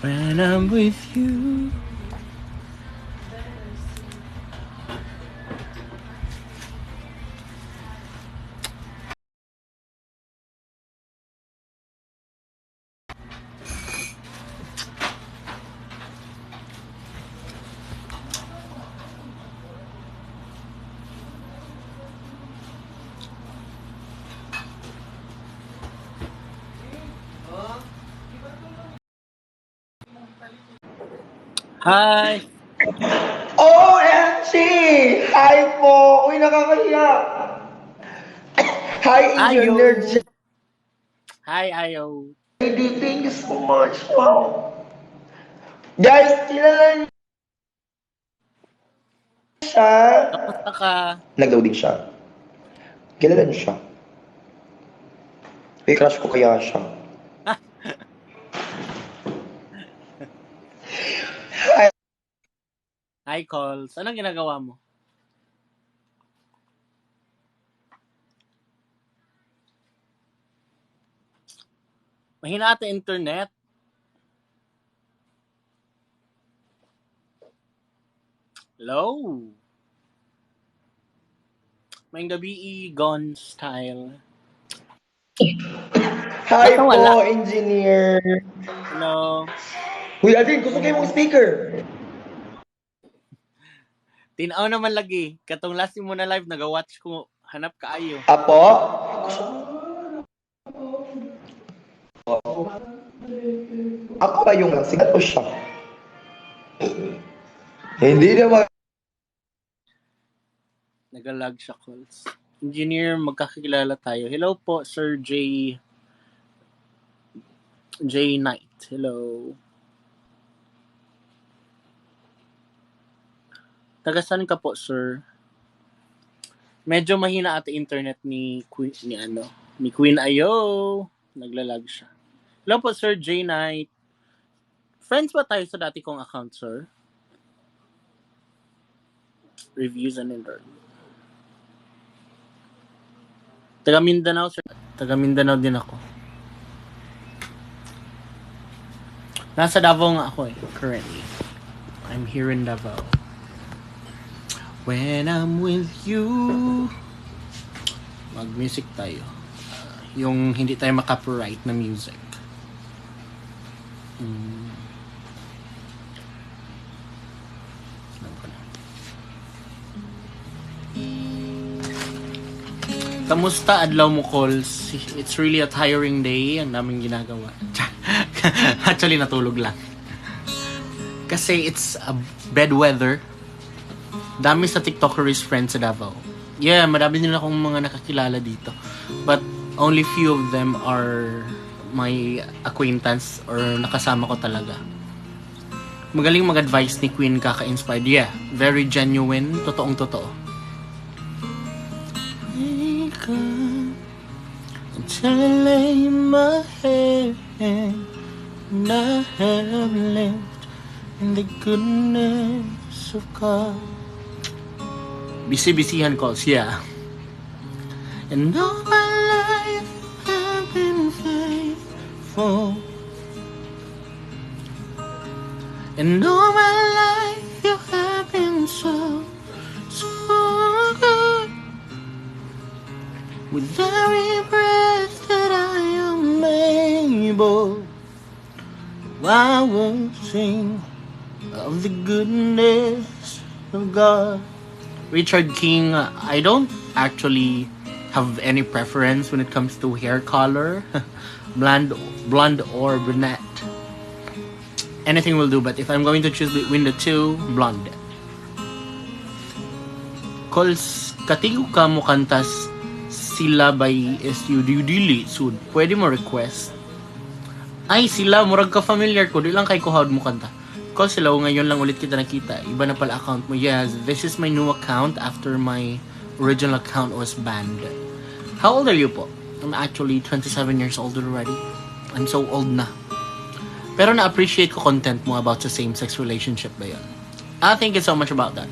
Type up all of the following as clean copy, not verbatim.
When I'm with you. Hi! OMG! Hi po! Uy, nakakahiya! Hi, Ayo! Engr.JD. Hi, Ayo! Thank you so much. Wow. Guys, kilala niyo siya. Kamusta ka? Nag-loading siya. Kilala niyo siya. Uy, crush ko kaya siya. Hi. Hi, Calls. Anong ginagawa mo? Mahina ata internet. Hello? May gabi gone style. Hi Ba't nawala? po, engineer. Hello? Uy, Adin, gusto kayo mong speaker. Tinaw naman lagi. Katong last mo na live, nag-watch ko. Hanap ka ayo. Apo? Ako ba yung sigat o siya? Hindi naman. Nagalag siya, Calls. Engineer, magkakilala tayo. Hello po, Sir J Knight. Hello. Taga saan ka po, sir? Medyo mahina ata internet ni Queen Ayo. Naglalag siya. Hello po, Sir J Knight. Friends ba tayo sa dati kong account, sir? Reviews and interview. Taga Mindanao, sir. Taga Mindanao din ako. Nasa Davao nga ako currently. I'm here in Davao. When I'm with you. Mag-music tayo. Yung hindi tayo makapiright na music. Kamusta adlaw mo, Calls? It's really a tiring day. Ang daming ginagawa. Actually, natulog lang. Kasi it's a bad weather. Dami sa TikTokeries friends sa Davao. Yeah, madami din akong mga nakakilala dito. But only few of them are my acquaintance or nakasama ko talaga. Magaling mag-advise ni Queen, kaka-inspired. Yeah, very genuine. Totoong-totoo. Until I lay my head and I have lived in the goodness of God. Busy-busyhan Calls, yeah. And all my life I've been faithful. And all my life you have been so good. With every breath that I am able, I will sing of the goodness of God. Richard King, I don't actually have any preference when it comes to hair color, blonde or brunette. Anything will do, but if I'm going to choose between the two, blonde. Calls, katigo ka mo kantas Sila by SU Dili Sud. Pwede mo request. Ay, Sila, murag ka familiar ko. Di lang kay kuhawd mo kanta. Call sila, ngayon lang ulit kita nakita. Iba na pala account mo. Yes, this is my new account after my original account was banned. How old are you po? I'm actually 27 years old already. I'm so old na. Pero na-appreciate ko content mo about sa same-sex relationship ba yun? I think it's so much about that.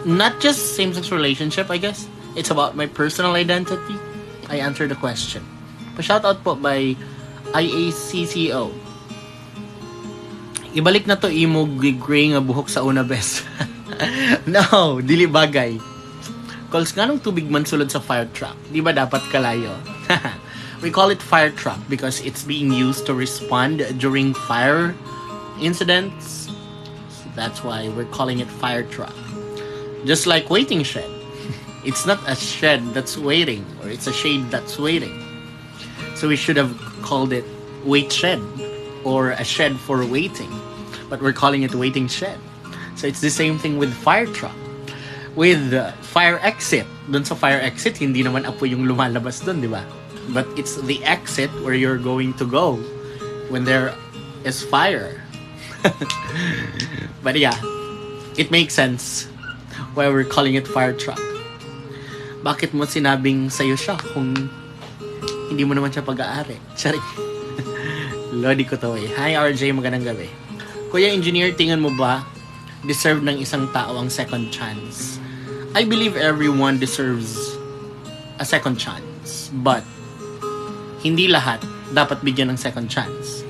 Not just same-sex relationship, I guess. It's about my personal identity. I answered the question. Pa-shoutout po by IACCO. Ibalik na to imo gray nga buhok sa una best. No, dili bagay. Calls nga nung tubig man sulod sa fire truck. Di ba dapat kalayo? We call it fire truck because it's being used to respond during fire incidents. So that's why we're calling it fire truck. Just like waiting shed. It's not a shed that's waiting, or it's a shade that's waiting. So we should have called it wait shed, or a shed for waiting. But we're calling it waiting shed. So it's the same thing with fire truck. With fire exit. Doon sa fire exit, hindi naman apoy yung lumalabas doon, di ba? But it's the exit where you're going to go when there is fire. But yeah, it makes sense why we're calling it fire truck. Bakit mo sinabing sa'yo siya kung hindi mo naman siya pag-aari? Sorry. Lodi ko to eh. Hi RJ, magandang gabi. Kuya Engineer, tingin mo ba deserve ng isang tao ang second chance? I believe everyone deserves a second chance. But hindi lahat dapat bigyan ng second chance.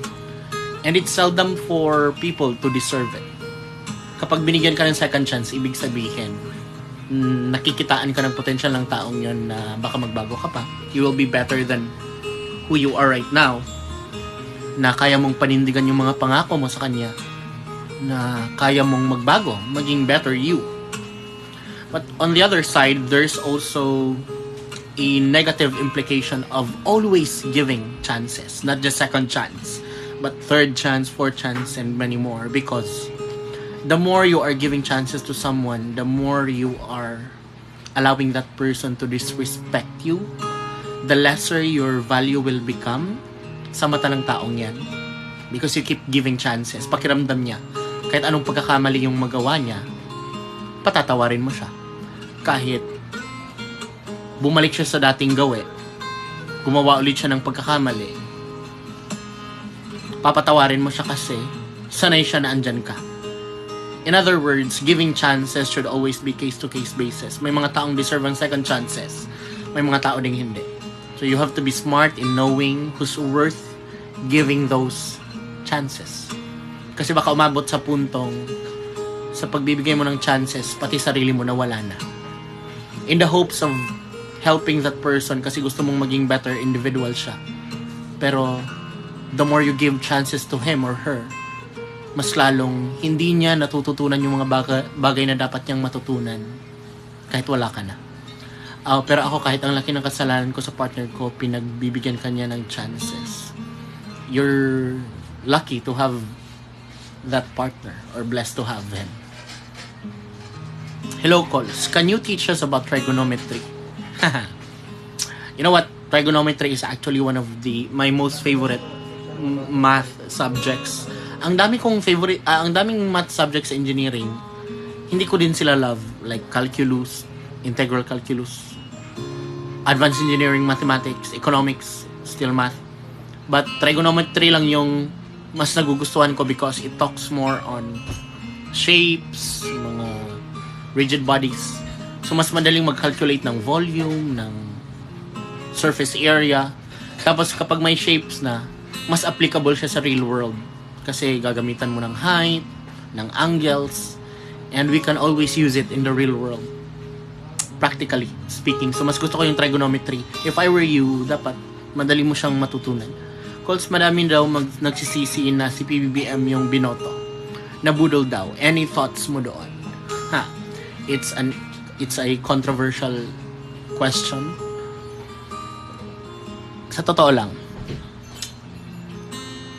And it's seldom for people to deserve it. Kapag binigyan ka ng second chance, ibig sabihin, nakikitaan ka ng potential ng taong yun na baka magbago ka pa. You will be better than who you are right now. Na kaya mong panindigan yung mga pangako mo sa kanya. Na kaya mong magbago, maging better you. But on the other side, there's also a negative implication of always giving chances, not just second chance, but third chance, fourth chance, and many more. Because the more you are giving chances to someone, the more you are allowing that person to disrespect you, the lesser your value will become sa mata ng taong yan. Because you keep giving chances. Pakiramdam niya, kahit anong pagkakamali yung magawa niya, patatawarin mo siya. Kahit bumalik siya sa dating gawe, gumawa ulit siya ng pagkakamali, papatawarin mo siya kasi sanay siya na andyan ka. In other words, giving chances should always be case-to-case basis. May mga taong deserve ang second chances. May mga tao ding hindi. So you have to be smart in knowing who's worth giving those chances. Kasi baka umabot sa puntong sa pagbibigay mo ng chances, pati sarili mo nawala na. In the hopes of helping that person kasi gusto mong maging better individual siya. Pero the more you give chances to him or her, mas lalong hindi niya natututunan yung mga bagay na dapat niyang matutunan kahit wala ka na. Pero ako, kahit ang laki ng kasalanan ko sa partner ko, pinagbibigyan kanya ng chances. You're lucky to have that partner or blessed to have him. Hello, Cols. Can you teach us about trigonometry? You know what? Trigonometry is actually one of my most favorite math subjects. Ang dami kong favorite, ang daming math subjects sa engineering. Hindi ko din sila love, like calculus, integral calculus, advanced engineering, mathematics, economics, still math. But trigonometry lang yung mas nagugustuhan ko because it talks more on shapes, mga rigid bodies. So mas madaling mag-calculate ng volume, ng surface area. Tapos kapag may shapes na, mas applicable siya sa real world. Kasi gagamitan mo ng height, ng angles, and we can always use it in the real world. Practically speaking. So mas gusto ko yung trigonometry. If I were you, dapat madali mo siyang matutunan. Calls, madami daw nagsisisi na si PBBM yung binoto. Nabudol daw. Any thoughts mo doon? It's a controversial question. Sa totoo lang,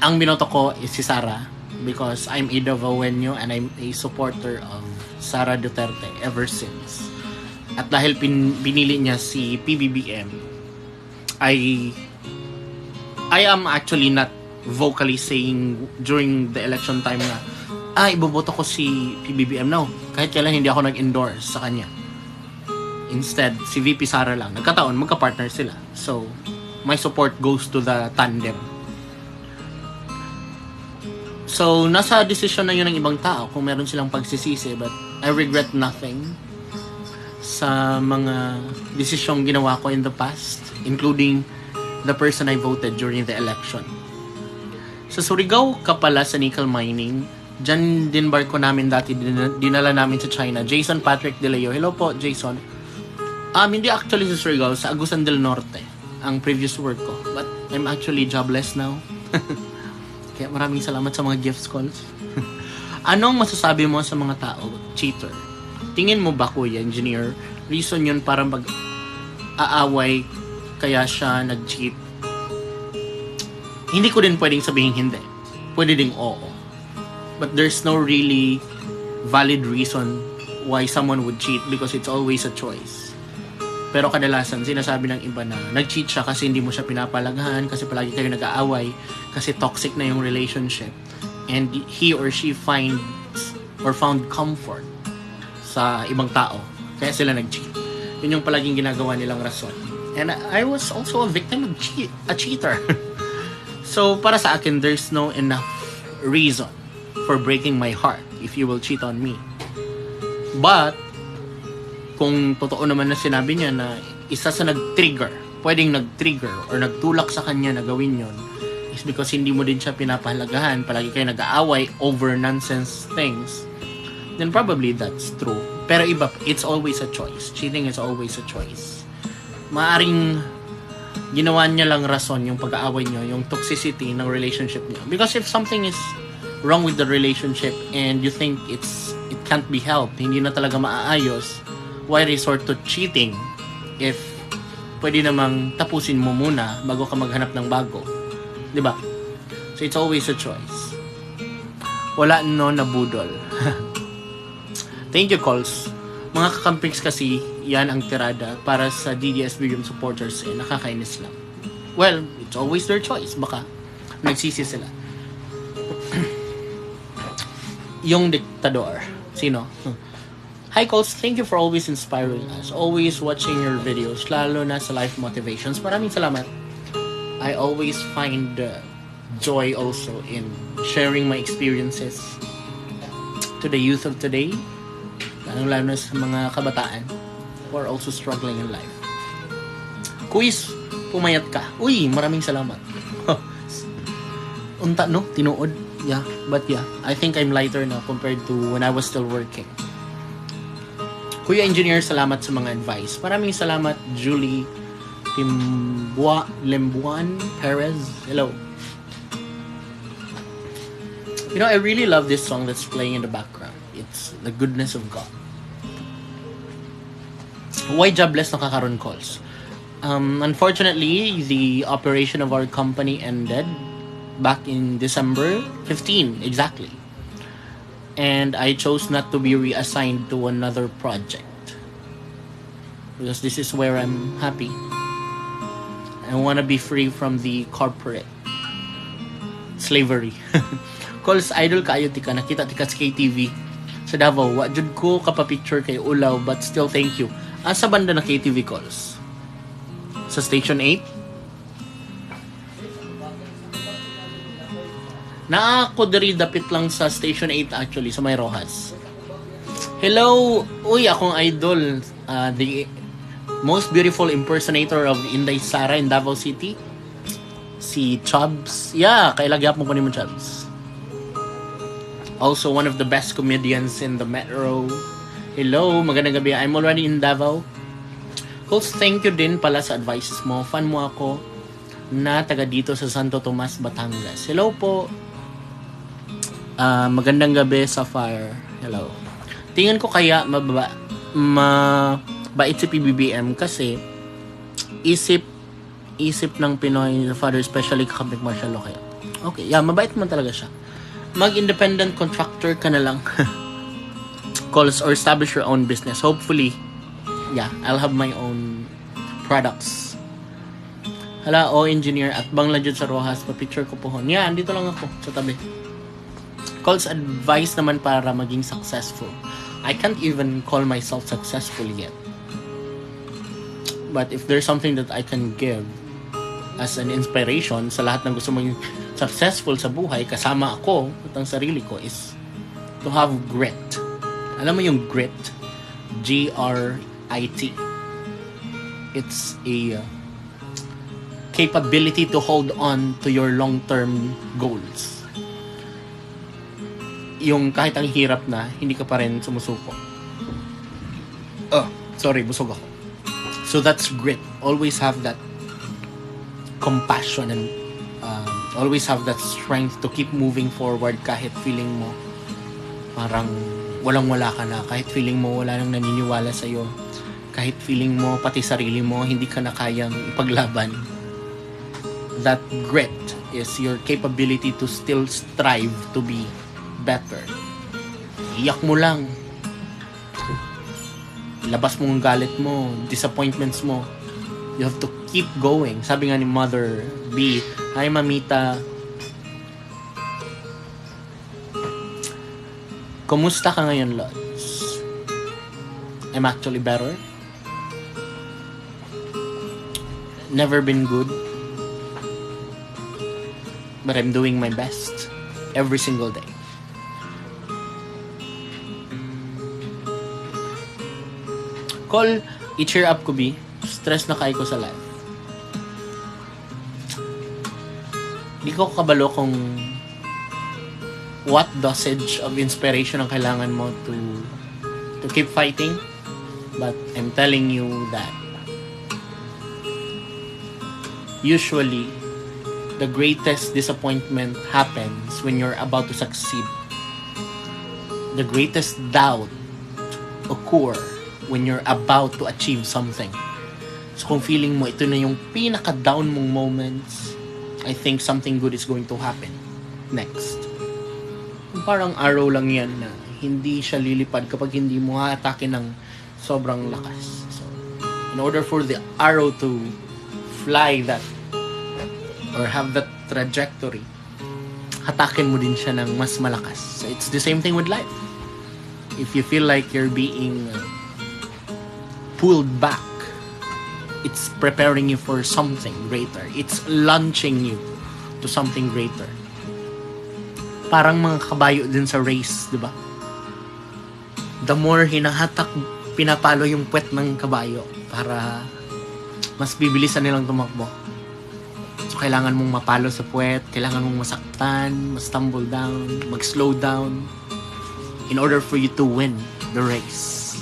ang binoto ko is si Sara because I'm a Davaoenyo and I'm a supporter of Sara Duterte ever since. At dahil binili niya si PBBM, I am actually not vocally saying during the election time na iboboto ko si PBBM. No, kahit kailan hindi ako nag-endorse sa kanya. Instead, si VP Sara lang. Nagkataon, magka-partner sila. So, my support goes to the tandem. So, nasa desisyon na yun ng ibang tao kung meron silang pagsisisi, but I regret nothing sa mga desisyong ginawa ko in the past, including the person I voted during the election. Sa Surigao ka pala sa nickel mining, dyan din barko namin dati, dinala namin sa China. Jason Patrick De Leo. Hello po, Jason. Hindi actually sa Surigao, sa Agusan del Norte, ang previous work ko. But I'm actually jobless now. Kaya maraming salamat sa mga gifts calls. Anong masasabi mo sa mga tao? Cheater. Tingin mo ba, Kuya Engineer, reason yun para mag-aaway kaya siya nag-cheat? Hindi ko din pwedeng sabihin hindi. Pwede ding oo. But there's no really valid reason why someone would cheat because it's always a choice. Pero kadalasan, sinasabi ng iba na nag-cheat siya kasi hindi mo siya pinapalagahan, kasi palagi kayo nag-aaway, kasi toxic na yung relationship. And he or she found comfort sa ibang tao. Kaya sila nag-cheat. Yun yung palaging ginagawa nilang rason. And I was also a victim of a cheater. So, para sa akin, there's no enough reason for breaking my heart if you will cheat on me. But, kung totoo naman na sinabi niya na isa sa pwedeng nag-trigger or nagtulak sa kanya na gawin yon, is because hindi mo din siya pinapahalagahan, palagi kayo nag-aaway over nonsense things, then probably that's true. Pero iba, it's always a choice. Cheating is always a choice. Maaring ginawa niya lang rason yung pag-aaway niyo, yung toxicity ng relationship niyo. Because if something is wrong with the relationship and you think it can't be helped, hindi na talaga maaayos, why resort to cheating if pwede namang tapusin mo muna bago ka maghanap ng bago? Diba? So it's always a choice. Wala no nabudol. Thank you, calls. Mga kakampiks kasi, yan ang tirada para sa DDS Medium supporters, nakakainis lang. Well, it's always their choice. Baka nagsisi sila. Yung diktador. Sino? Hi, calls. Thank you for always inspiring us. Always watching your videos, lalo na sa life motivations. Maraming salamat. I always find joy also in sharing my experiences to the youth of today, lalo na sa mga kabataan who are also struggling in life. Quiz, pumayat ka. Uy, maraming salamat. Unta, no? Tinuod. Yeah, but yeah, I think I'm lighter now compared to when I was still working. Kuya Engineer, salamat sa mga advice. Maraming salamat, Julie Lembuan Perez. Hello. You know, I really love this song that's playing in the background. It's The Goodness of God. Why jobless nakakaroon calls? Unfortunately, the operation of our company ended back in December 15, exactly. And I chose not to be reassigned to another project because this is where I'm happy. I want to be free from the corporate slavery. Calls, idol kaayo tika, nakita tika sa KTV sa Davao. Wa jud ko kapapicture kay Ulaw, but still thank you. Sa banda na KTV, calls? Sa Station 8? Ako diri dapit lang sa Station 8 actually, sa May Rojas. Hello! Uy, akong idol. The most beautiful impersonator of Inday Sara in Davao City. Si Chubbs. Yeah, kailagyan mo pa ni mo, Chubbs. Also, one of the best comedians in the metro. Hello, magandang gabi. I'm already in Davao. Coach, thank you din pala sa advices mo. Fan mo ako na taga dito sa Santo Tomas, Batangas. Hello po. Magandang gabi, Sapphire. Hello. Tingin ko kaya mabait si PBBM kasi isip ng Pinoy father, especially kakabik martial law kaya. Okay, yeah, mabait man talaga siya. Mag-independent contractor ka na lang. Calls or establish your own business. Hopefully, yeah, I'll have my own products. Hala, engineer at bang lajud sa Rojas, pa-picture ko po hon. Yeah, andito lang ako sa tabi. Calls advice naman para maging successful. I can't even call myself successful yet. But if there's something that I can give as an inspiration sa lahat ng gusto mong successful sa buhay, kasama ako at ang sarili ko, is to have grit. Alam mo yung grit? Grit. It's a capability to hold on to your long-term goals. Yung kahit ang hirap na, hindi ka pa rin sumusuko. Sorry, busog ako. So that's grit. Always have that compassion and always have that strength to keep moving forward kahit feeling mo parang walang-wala ka na, kahit feeling mo wala nang naniniwala sa'yo, kahit feeling mo pati sarili mo hindi ka na kayang ipaglaban. That grit is your capability to still strive to be better. Iyak mo lang, labas mo ang galit mo, disappointments mo. You have to keep going. Sabi nga ni Mother B, hi Mamita, kumusta ka ngayon, Lods? I'm actually better. Never been good, but I'm doing my best every single day. Call, i-cheer up ko, B. Stress na kayo ko sa life. Di ko kabalo kung what dosage of inspiration ang kailangan mo to keep fighting. But I'm telling you that usually the greatest disappointment happens when you're about to succeed. The greatest doubt occur when you're about to achieve something. So kung feeling mo ito na yung pinaka-down mong moments, I think something good is going to happen next. Parang arrow lang yan na hindi siya lilipad kapag hindi mo haatake ng sobrang lakas. So, in order for the arrow to fly that or have that trajectory, hatakin mo din siya ng mas malakas. So, it's the same thing with life. If you feel like you're being pulled back, it's preparing you for something greater. It's launching you to something greater. Parang mga kabayo din sa race, di ba? The more hinahatak, pinapalo yung puwet ng kabayo para mas bibilisan nilang tumakbo. So, kailangan mong mapalo sa puwet, kailangan mong masaktan, mas-tumble down, mag-slow down in order for you to win the race.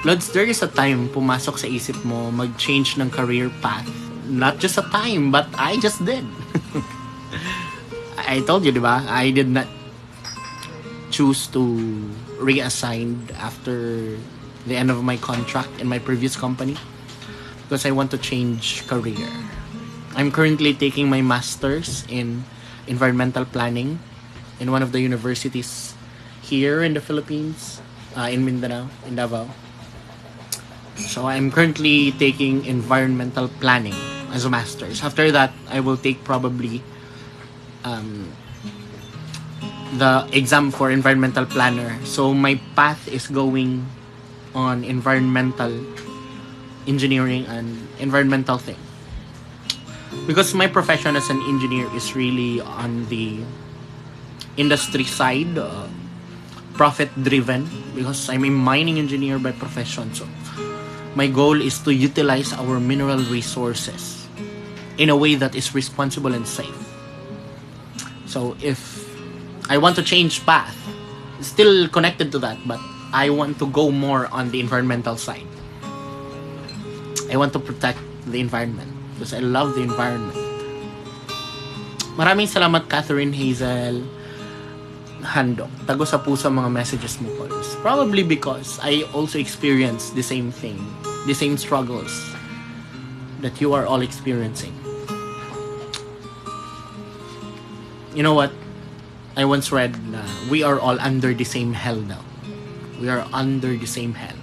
Lods, there is a time pumasok sa isip mo mag-change ng career path. Not just a time, but I just did. I told you, di ba? I did not choose to reassign after the end of my contract in my previous company because I want to change career. I'm currently taking my master's in environmental planning in one of the universities here in the Philippines, in Mindanao, in Davao. So I'm currently taking environmental planning as a master's. After that, I will take probably the exam for environmental planner. So my path is going on environmental engineering and environmental thing. Because my profession as an engineer is really on the industry side, profit-driven, because I'm a mining engineer by profession. So my goal is to utilize our mineral resources in a way that is responsible and safe. So if I want to change path, still connected to that, but I want to go more on the environmental side. I want to protect the environment because I love the environment. Maraming salamat, Catherine Hazel Handok. Tago sa puso mga messages mo, Pauls. Probably because I also experienced the same thing, the same struggles that you are all experiencing. You know what? I once read na we are all under the same hell now. We are under the same hell.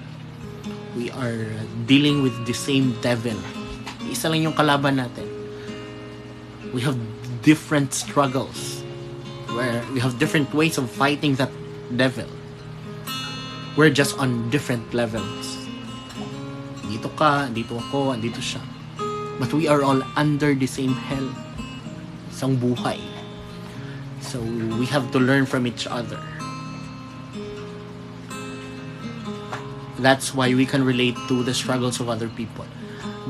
We are dealing with the same devil. Isa lang yung kalaban natin. We have different struggles, where we have different ways of fighting that devil. We're just on different levels. Dito ka, dito ako, dito siya. But we are all under the same hell. Isang buhay. So we have to learn from each other. That's why we can relate to the struggles of other people.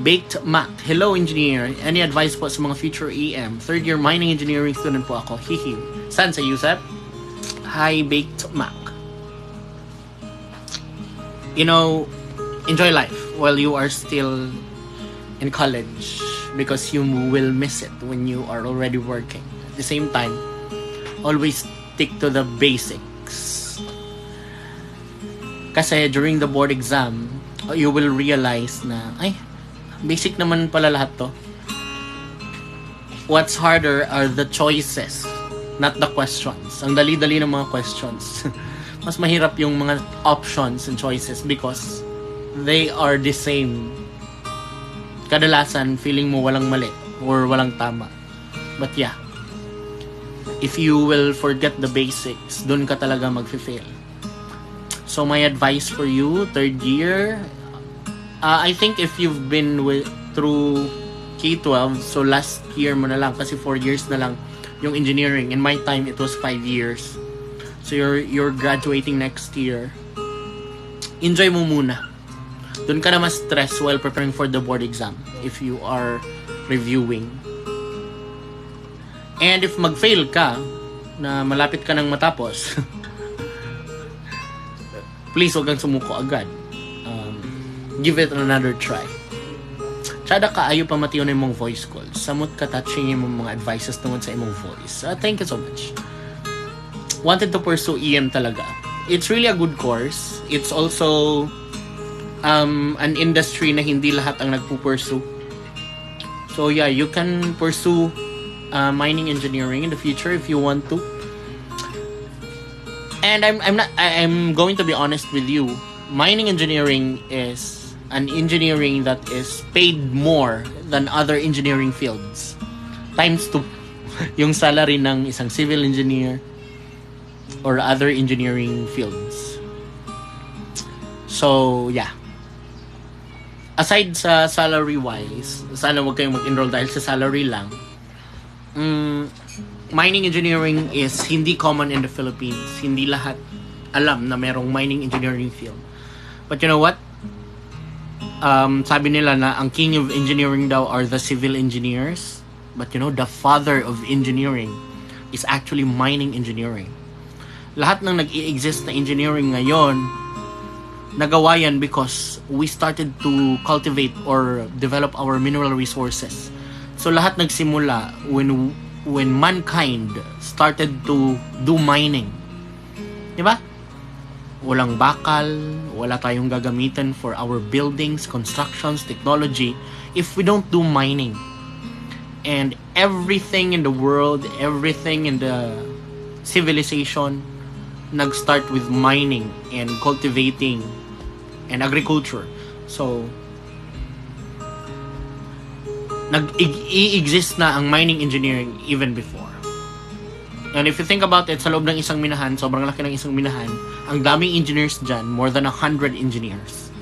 Baked Mac, hello engineer. Any advice po sa mga future EM? Third year mining engineering student po ako. Hihi. Saan sa Yusef? Hi Baked Mac. You know, enjoy life while you are still in college because you will miss it when you are already working. At the same time, always stick to the basics. Kasi during the board exam, you will realize na, ay, basic naman pala lahat to. What's harder are the choices, not the questions. Ang dali-dali ng mga questions. Mas mahirap yung mga options and choices because they are the same. Kadalasan, feeling mo walang mali or walang tama. But yeah, if you will forget the basics, dun ka talaga mag-fail. So my advice for you, third year, I think if you've been through K-12, so last year mo na lang, kasi 4 years na lang yung engineering. In my time, it was 5 years. So you're graduating next year. Enjoy mo muna. Doon ka na mas stress while preparing for the board exam if you are reviewing. And if mag-fail ka, na malapit ka nang matapos, please huwag kang sumuko agad. Give it another try. Tsada ka, ayaw pa matiyo na yung mong voice calls. Samot ka touching yung mga advices tungkol sa imong voice. Thank you so much. Wanted to pursue EM talaga. It's really a good course. It's also an industry na hindi lahat ang nagpupursue. So yeah, you can pursue mining engineering in the future if you want to. And I'm going to be honest with you. Mining engineering is an engineering that is paid more than other engineering fields. Times 2 yung salary ng isang civil engineer or other engineering fields. So, yeah. Aside sa salary wise, sana wag kayong mag-enroll dahil sa salary lang. Mining engineering is hindi common in the Philippines. Hindi lahat alam na merong mining engineering field. But you know what? Sabi nila na ang king of engineering daw are the civil engineers. But you know, the father of engineering is actually mining engineering. Lahat ng nag-i-exist na engineering ngayon, nagawa yan because we started to cultivate or develop our mineral resources. So lahat nagsimula when mankind started to do mining. Diba? Walang bakal, wala tayong gagamitin for our buildings, constructions, technology if we don't do mining. And everything in the world, everything in the civilization nag-start with mining and cultivating and agriculture. So nag-i-exist na ang mining engineering even before. And if you think about it, sa loob ng isang minahan, sobrang laki ng isang minahan, ang daming engineers dyan, more than 100 engineers.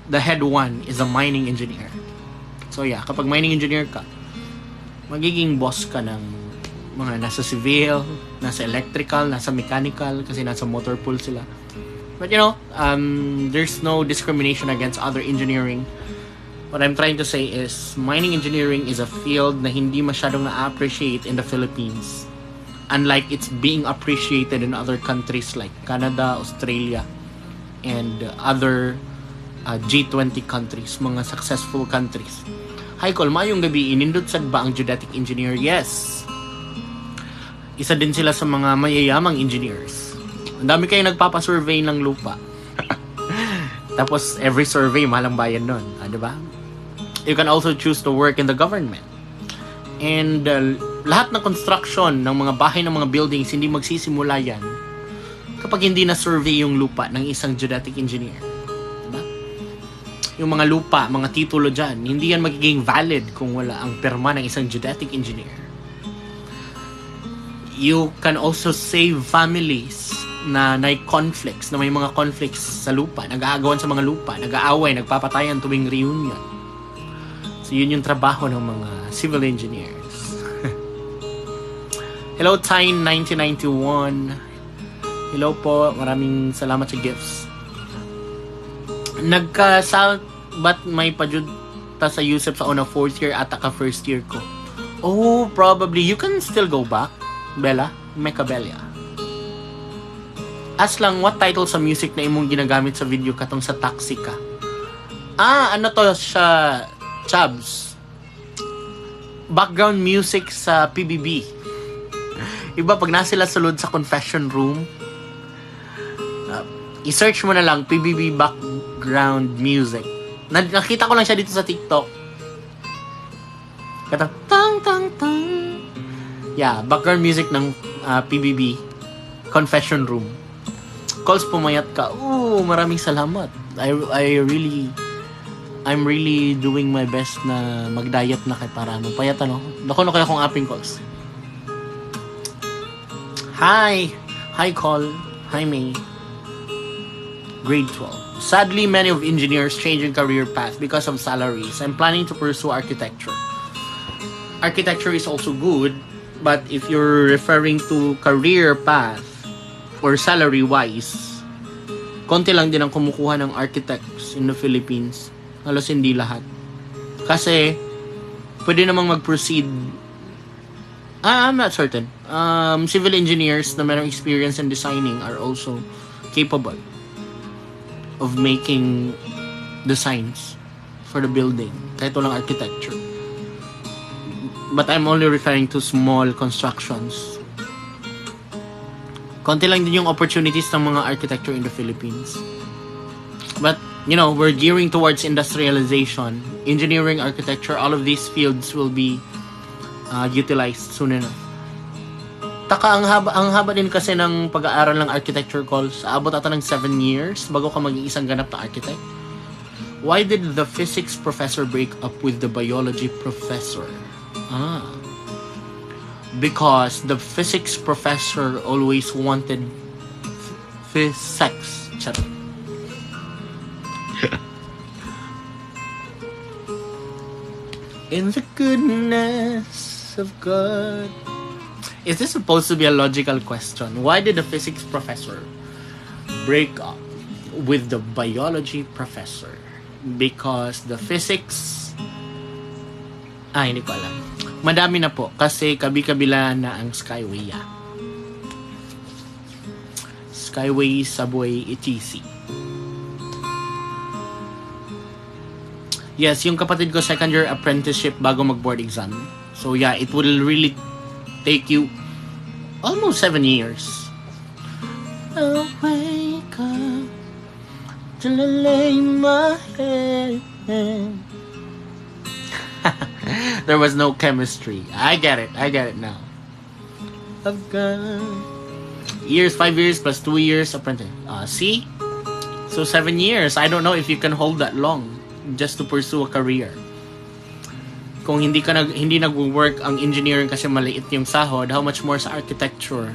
The head one is a mining engineer. So yeah, kapag mining engineer ka, magiging boss ka ng mga nasa civil, nasa electrical, nasa mechanical, kasi nasa motor pool sila. But you know, there's no discrimination against other engineering. What I'm trying to say is, mining engineering is a field na hindi masyadong na-appreciate in the Philippines. Unlike it's being appreciated in other countries like Canada, Australia, and other G20 countries, mga successful countries. Hi, Col, mayong gabi, inindot sad ba ang geodetic engineer? Yes. Isa din sila sa mga mayayamang engineers. Ang dami kayo nagpapasurvey ng lupa. Tapos, every survey, mahalang bayan nun. Diba? You can also choose to work in the government. And lahat ng construction ng mga bahay, ng mga buildings, hindi magsisimula yan kapag hindi na-survey yung lupa ng isang geodetic engineer. Diba? Yung mga lupa, mga titulo dyan, hindi yan magiging valid kung wala ang perma ng isang geodetic engineer. You can also save families na conflicts, na may mga conflicts sa lupa, nag-aagawan sa mga lupa, nag-aaway, nagpapatayan tuwing reunion. So yun yung trabaho ng mga civil engineers. Hello, Tyne1991. Hello po. Maraming salamat sa gifts. Nagka-salt ba't may pajud ta sa Yusef sa una 4th year ata ka 1st year ko? Oh, probably. You can still go back, Bella. Magpalaya. As lang, what title sa music na imong ginagamit sa video katong sa taxi ka? Ano to siya, Chabs? Background music sa PBB. Iba pag nasila sulod sa confession room, i-search mo na lang PBB background music. Nakita ko lang siya dito sa TikTok. Katang tang tang tang. Yeah, background music ng PBB confession room. Calls pumayat ka. Maraming salamat. I'm really doing my best na mag-diet na kay para payat ano. Dako na kaya kong aping calls. Hi Call. Hi May. Grade 12. Sadly, many of engineers changing career path because of salaries. I'm planning to pursue architecture. Architecture is also good, but if you're referring to career path or salary-wise, konti lang din ang kumukuha ng architects in the Philippines. Halos hindi lahat. Kasi, pwede namang mag-proceed. I'm not certain. Civil engineers na mayroong experience in designing are also capable of making designs for the building. Kahit walang architecture. But I'm only referring to small constructions. Konti lang din yung opportunities ng mga architecture in the Philippines. But, we're gearing towards industrialization. Engineering, architecture, all of these fields will be utilized soon enough. Taka, ang haba din kasi ng pag-aaral ng architecture calls. Abot ata ng 7 years bago ka maging isang ganap na architect. Why did the physics professor break up with the biology professor? Because the physics professor always wanted physics. Charot. In the goodness of God. Is this supposed to be a logical question? Why did the physics professor break up with the biology professor? Because the physics... hindi ko alam. Madami na po kasi kabi-kabila na ang Skyway. Skyway, Subway, etc. Yes, yung kapatid ko second year apprenticeship bago mag-board exam. So yeah, it will really take you almost 7 years. I'll wake up till I lay my head. There was no chemistry. I get it now. I've got years, 5 years plus 2 years apprentice. See? So 7 years. I don't know if you can hold that long just to pursue a career. Kung hindi nag-work ang engineering kasi maliit yung sahod, how much more sa architecture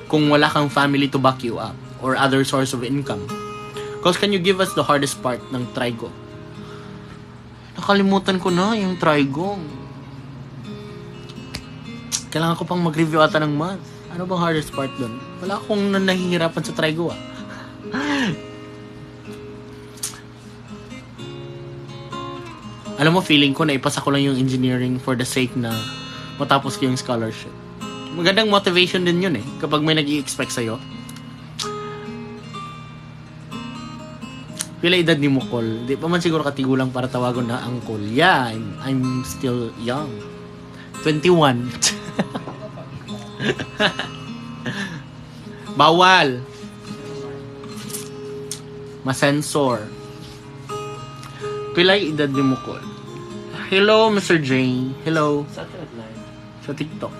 kung wala kang family to back you up or other source of income? Because can you give us the hardest part ng trigo? Nakalimutan ko na yung trigo. Kailangan ko pang mag-review ata ng math. Ano bang hardest part dun? Wala akong nahihirapan sa trigo Alam mo, feeling ko na ipasa ko lang yung engineering for the sake na matapos ko yung scholarship. Magandang motivation din yun kapag may nag-i-expect sa'yo. Pila edad ni Mukol? Di pa man siguro katigulang para tawagon na uncle. Yeah, I'm still young. 21. Bawal. Masensor. Pilay edad ni Mukol. Hello, Mr. Jane. Hello. Sa TikTok.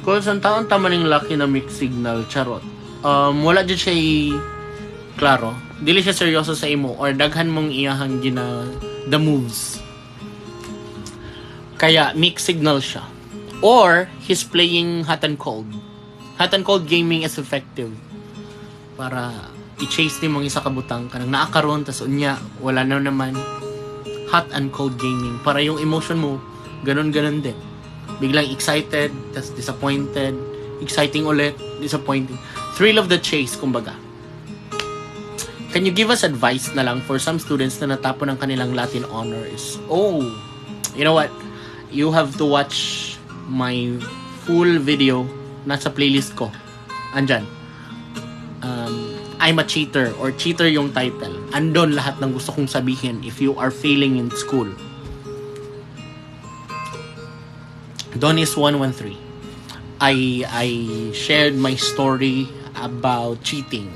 Kung saan taon tama ng laki na mixed signal, charot. Wala dyan siya klaro. Dili siya seryoso sa imo or daghan mong iyahang the moves. Kaya mixed signal siya. Or he's playing hot and cold. Hot and cold gaming is effective. Para i-chase ni mong isa kabutang kanang naakaron tas unya wala na naman. Hot and cold gaming para yung emotion mo ganon din. Biglang excited, tas disappointed, exciting ulit, disappointing. Thrill of the chase, kumbaga. Can you give us advice na lang for some students na natapon ng kanilang Latin honors? Oh, you know what? You have to watch my full video nasa playlist ko. Andyan. I'm a cheater or cheater yung title. Andon lahat ng gusto kong sabihin if you are failing in school. Donis 113. I shared my story about cheating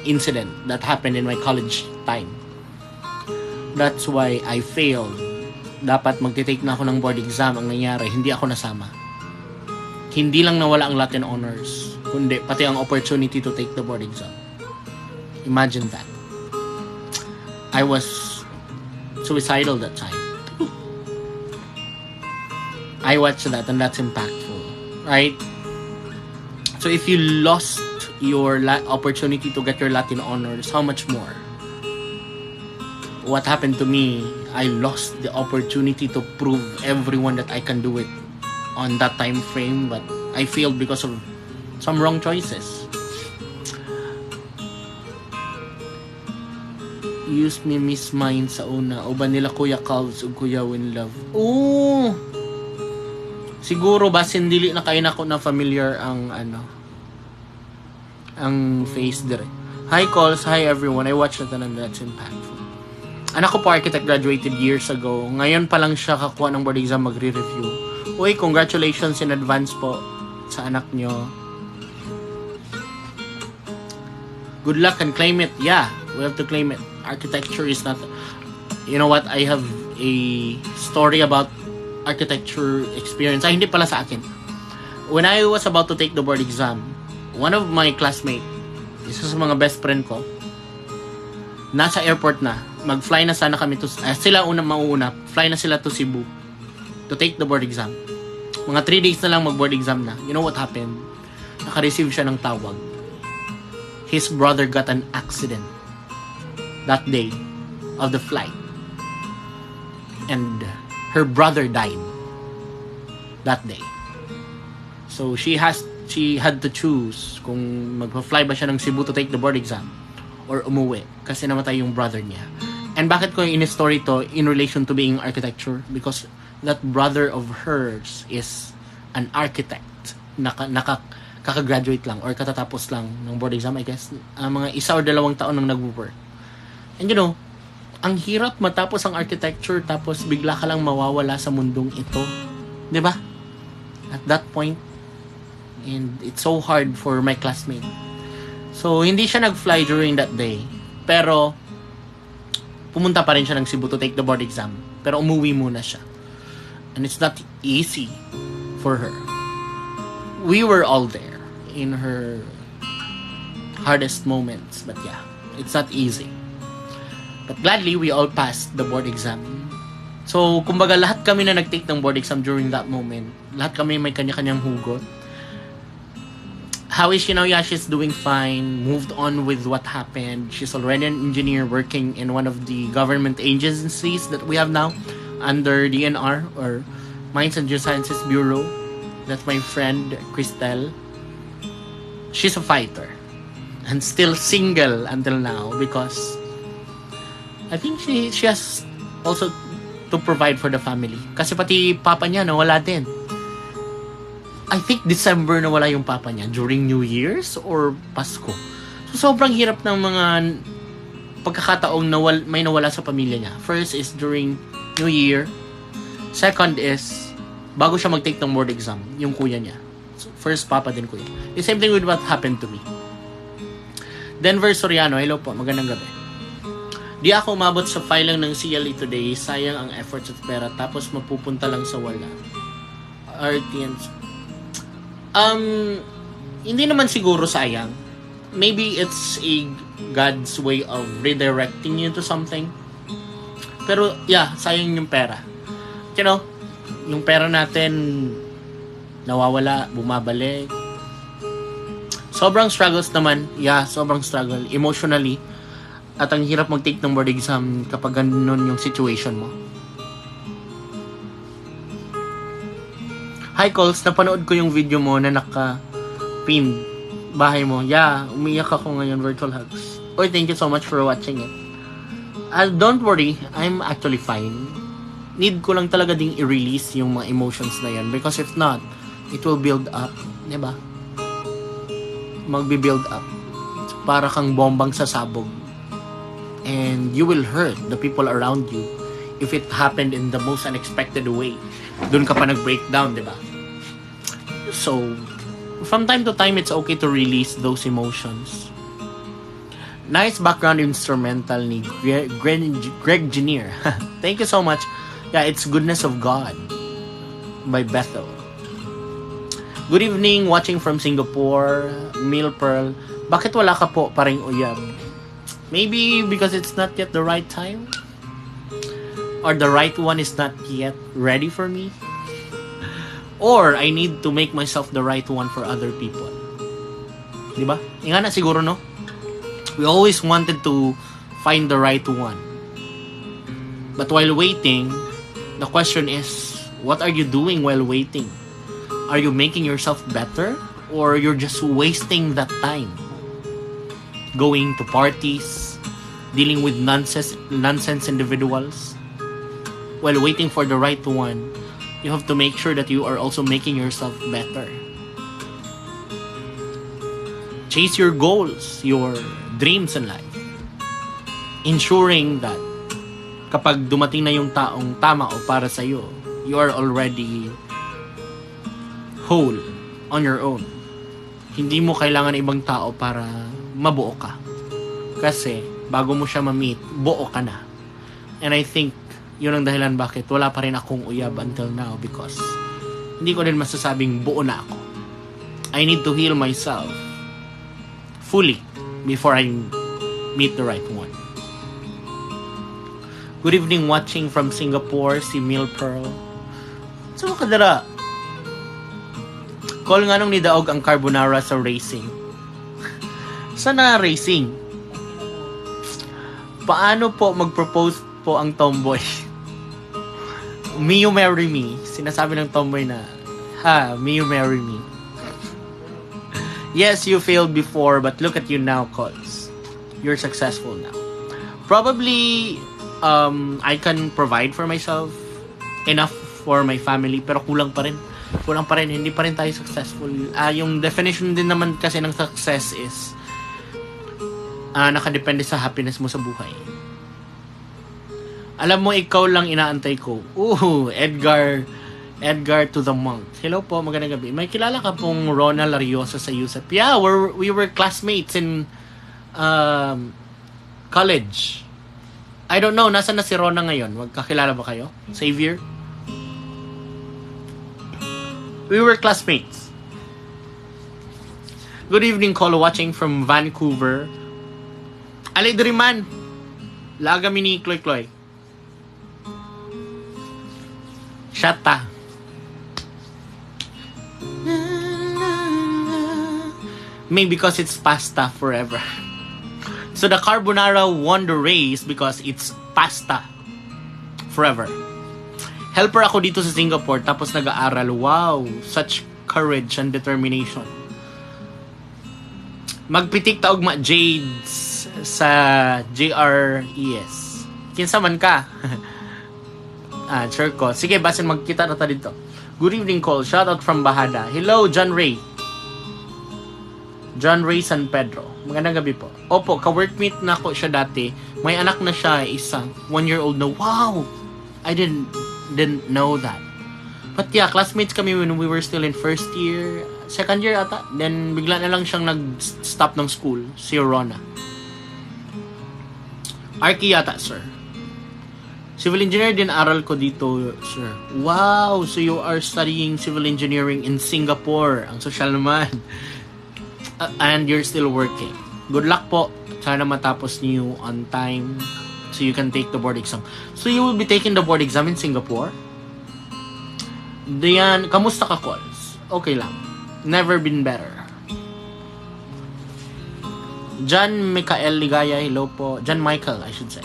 incident that happened in my college time. That's why I failed. Dapat magte-take na ako ng board exam. Ang nangyari, hindi ako nasama. Hindi lang nawala ang Latin honors, kundi pati ang opportunity to take the board exam. Imagine that. I was suicidal that time. I watched that and that's impactful, right? So if you lost your opportunity to get your Latin honors, how much more? What happened to me, I lost the opportunity to prove everyone that I can do it on that time frame, but I failed because of some wrong choices. Use me miss mine sa una. O ba nila Kuya Calves o Kuya Win Love? Oh! Siguro basin dili na kayo na ko na familiar ang ang face dire. Hi calls, hi everyone. I watched that and that's impactful. Anak ko po architect, graduated years ago. Ngayon pa lang siya kakuha ng board exam, magre-review. Uy, congratulations in advance po sa anak nyo. Good luck and claim it. Yeah, we have to claim it. Architecture is not... You know what? I have a story about architecture experience. Hindi pala sa akin. When I was about to take the board exam, one of my classmates, isa sa mga best friend ko, nasa airport na. Mag-fly na sana kami to... sila unang mauuna. Fly na sila to Cebu to take the board exam. Mga 3 days na lang mag-board exam na. You know what happened? Naka-receive siya ng tawag. His brother got an accident that day of the flight. And her brother died that day. So she had to choose kung magpa-fly ba siya ng Cebu to take the board exam or umuwi kasi namatay yung brother niya. And bakit ko in-story to in relation to being architecture? Because that brother of hers is an architect. Kaka-graduate lang or katatapos lang ng board exam, I guess. Mga 1 or 2 taon nang nag-work. And you know, ang hirap matapos ang architecture tapos bigla ka lang mawawala sa mundong ito. 'Di ba? At that point, and it's so hard for my classmate. So, hindi siya nag-fly during that day. Pero, pumunta pa rin siya ng Cebu to take the board exam. Pero umuwi muna siya. And it's not easy for her. We were all there in her hardest moments. But yeah, it's not easy. But gladly, we all passed the board exam. So, kumbaga, lahat kami na nag-take ng board exam during that moment. Lahat kami may kanya-kanyang hugot. How is she now? Yeah, she's doing fine. Moved on with what happened. She's already an engineer working in one of the government agencies that we have now under DNR or Mines and Geosciences Bureau. That's my friend, Cristel. She's a fighter. And still single until now because I think she has also to provide for the family. Kasi pati papa niya nawala din. I think December nawala yung papa niya during New Year's or Pasko. So sobrang hirap ng mga pagkakataong may nawala sa pamilya niya. First is during New Year. Second is bago siya mag-take ng board exam, yung kuya niya. So, first papa din kuya. The same thing with what happened to me. Denver Soriano, hello po, magandang gabi. Di ako umabot sa filing ng CLE today. Sayang ang efforts at pera. Tapos mapupunta lang sa wala. RTNs. Hindi naman siguro sayang. Maybe it's a God's way of redirecting you to something. Pero, yeah, sayang yung pera. You know, yung pera natin nawawala, bumabalik. Sobrang struggles naman. Yeah, sobrang struggle. Emotionally. At ang hirap mag-take ng board exam kapag ganun yung situation mo. Hi, Coles. Napanood ko yung video mo na naka-pinned bahay mo. Yeah, umiyak ako ngayon. Virtual hugs. Oy, thank you so much for watching it. Don't worry. I'm actually fine. Need ko lang talaga ding i-release yung mga emotions na yan. Because if not, it will build up. Diba? Magbi-build up. Para kang bombang sasabog. And you will hurt the people around you if it happened in the most unexpected way. Doon ka pa nag-breakdown, di ba? So, from time to time, it's okay to release those emotions. Nice background instrumental ni Engr.JD. Thank you so much. Yeah, it's Goodness of God by Bethel. Good evening, watching from Singapore, Mil Pearl. Bakit wala ka po paring uyab? Maybe because it's not yet the right time? Or the right one is not yet ready for me? Or I need to make myself the right one for other people. Diba? Nga na siguro, no? We always wanted to find the right one. But while waiting, the question is, what are you doing while waiting? Are you making yourself better? Or you're just wasting that time? Going to parties, dealing with nonsense individuals? While waiting for the right one, you have to make sure that you are also making yourself better. Chase your goals, your dreams in life. Ensuring that kapag dumating na yung taong tama o para sa'yo, you are already whole on your own. Hindi mo kailangan ibang tao para mabuo ka. Kasi bago mo siya ma-meet, buo ka na. And I think yun ang dahilan bakit wala pa rin akong uyab until now, because hindi ko din masasabing buo na ako. I need to heal myself fully before I meet the right one. Good evening, watching from Singapore, si Mil Pearl. So, kadara. Call nga nung ni Daog ang carbonara sa racing. Sana racing? Paano po mag-propose po ang tomboy? Me, you marry me. Sinasabi ng tomboy na, me, you marry me. Yes, you failed before, but look at you now, Cols. You're successful now. Probably, I can provide for myself enough for my family, pero kulang pa rin. Kulang pa rin, hindi pa rin tayo successful. Yung definition din naman kasi ng success is, nakadepende sa happiness mo sa buhay. Alam mo, ikaw lang inaantay ko. Edgar to the monk. Hello po, magandang gabi. May kilala ka pong Rona Lariosa sa USEP? Yeah, we were classmates in college. I don't know, nasa na si Rona ngayon? Magkakilala ba kayo? Xavier? We were classmates. Good evening, call watching from Vancouver. Alay diri man. Laga mi ni Kloy Kloy. Shata. Maybe because it's pasta forever. So the carbonara won the race because it's pasta forever. Helper ako dito sa Singapore tapos nag-aaral. Wow, such courage and determination. Magpitik taog ma Jades sa JRES. Kinsa man ka? Sure ko. Sige, basin magkita na ta dito. Good evening, call. Shout out from Bahada. Hello, John Ray. John Ray San Pedro. Magandang gabi po. Opo, ka-workmate na ko siya dati. May anak na siya, isang 1-year-old na. Wow! I didn't know that. But yeah, classmates kami when we were still in first year, second year ata. Then bigla na lang siyang nag-stop ng school, si Rona. Arki yata, sir. Civil engineer din aral ko dito, sir. Wow! So you are studying civil engineering in Singapore. Ang social naman. And you're still working. Good luck po. Sana matapos niyo on time so you can take the board exam. So you will be taking the board exam in Singapore? Diyan, kamusta ka, Cols? Okay lang. Never been better. John Michael Ligaya, hello po. John Michael, I should say.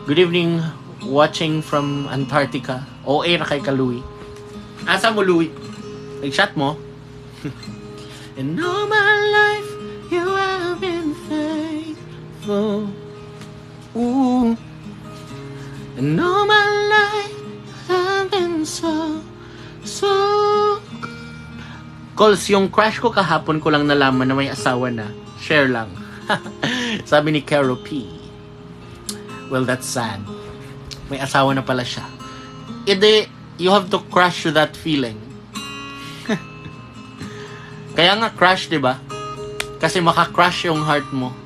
Good evening, watching from Antarctica. OA na kay Kaluwi. Asa mo, Louie? Nag-shot mo? And all my life, you have been faithful. Ooh. And all my life, have been so Calls, yung crush ko kahapon ko lang nalaman na may asawa na. Share lang. Sabi ni Caro P. Well, that's sad. May asawa na pala siya. Ede, you have to crush that feeling. Kaya nga crush, diba? Kasi maka-crush yung heart mo.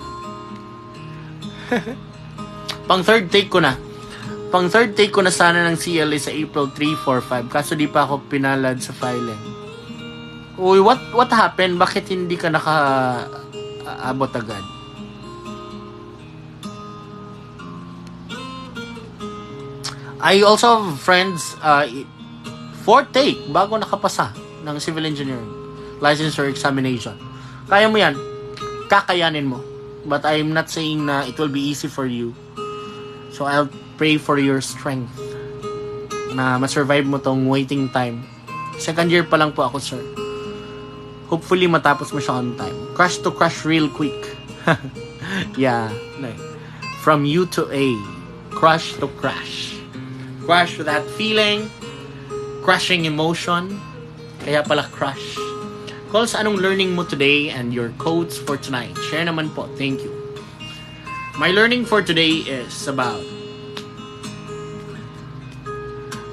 Pang third take ko na sana ng CLA sa April 3, 4, 5. Kaso di pa ako pinalad sa filing. Uy, what happened? Bakit hindi ka naka-abot agad? I also have friends, fourth take, bago nakapasa ng civil engineering licensure examination. Kaya mo yan. Kakayanin mo. But I'm not saying na it will be easy for you. So I'll pray for your strength na ma-survive mo tong waiting time. Second year pa lang po ako, sir. Hopefully matapos mo siya on time. Crush to crush real quick. Yeah. From U to A. Crush to crush. Crush with that feeling. Crushing emotion. Kaya pala crush. Calls, anong learning mo today and your quotes for tonight? Share naman po. Thank you. My learning for today is about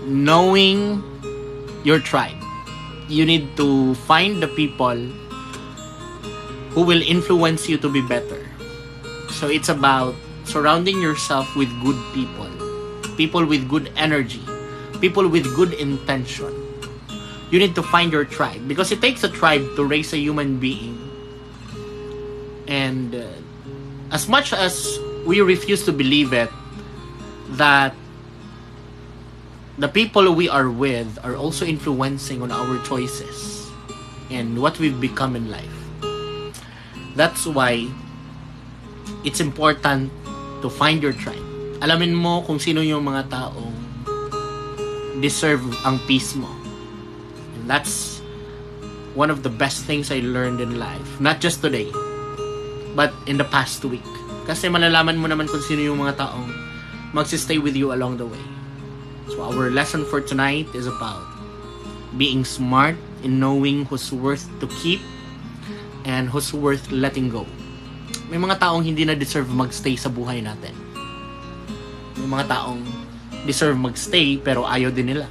knowing your tribe. You need to find the people who will influence you to be better. So it's about surrounding yourself with good people. People with good energy. People with good intention. You need to find your tribe. Because it takes a tribe to raise a human being. And as much as we refuse to believe it, that the people we are with are also influencing on our choices and what we've become in life. That's why it's important to find your tribe. Alamin mo kung sino yung mga taong deserve ang peace mo. And that's one of the best things I learned in life. Not just today, but in the past week. Kasi malalaman mo naman kung sino yung mga taong magsistay with you along the way. So our lesson for tonight is about being smart in knowing who's worth to keep and who's worth letting go. May mga taong hindi na deserve magstay sa buhay natin. May mga taong deserve magstay pero ayaw din nila.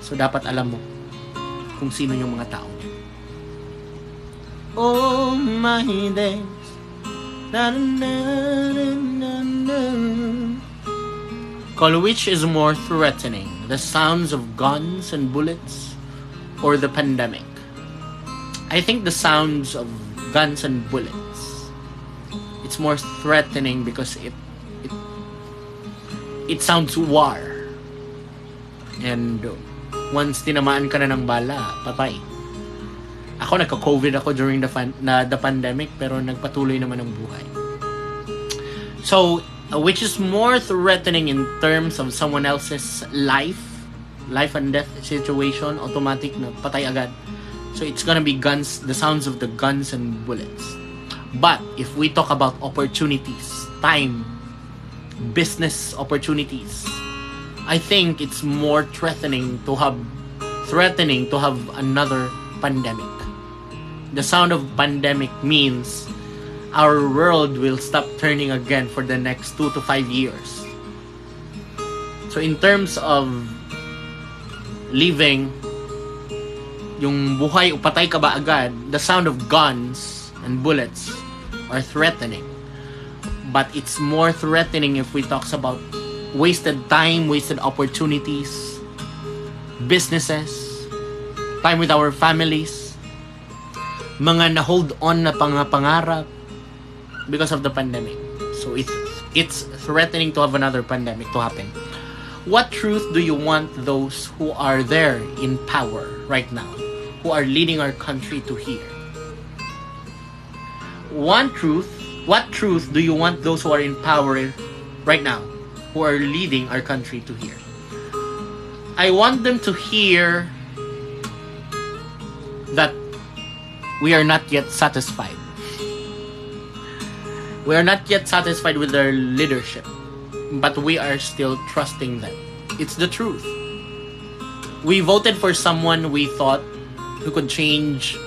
So dapat alam mo kung sino yung mga taong yan. Oh my days, na na na na na. Call, which is more threatening, the sounds of guns and bullets or the pandemic? I think the sounds of guns and bullets. It's more threatening because it sounds war. And once tinamaan ka na ng bala, patay. Ako nagka-COVID ako during the pandemic pero nagpatuloy naman ang buhay. So, which is more threatening in terms of someone else's life and death situation, automatic na patay agad. So it's gonna be guns, the sounds of the guns and bullets. But if we talk about opportunities, time, business opportunities, I think it's more threatening to have another pandemic. The sound of pandemic means our world will stop turning again for the next 2 to 5 years. So in terms of living, yung buhay o patay ka ba agad, the sound of guns and bullets are threatening. But it's more threatening if we talk about wasted time, wasted opportunities, businesses, time with our families, mga na-hold on na pangarap, because of the pandemic. So it's threatening to have another pandemic to happen. What truth do you want those who are there in power right now, who are leading our country to hear? What truth do you want those who are in power right now, who are leading our country to hear? I want them to hear that we are not yet satisfied. We are not yet satisfied with their leadership, but we are still trusting them. It's the truth. We voted for someone we thought who could change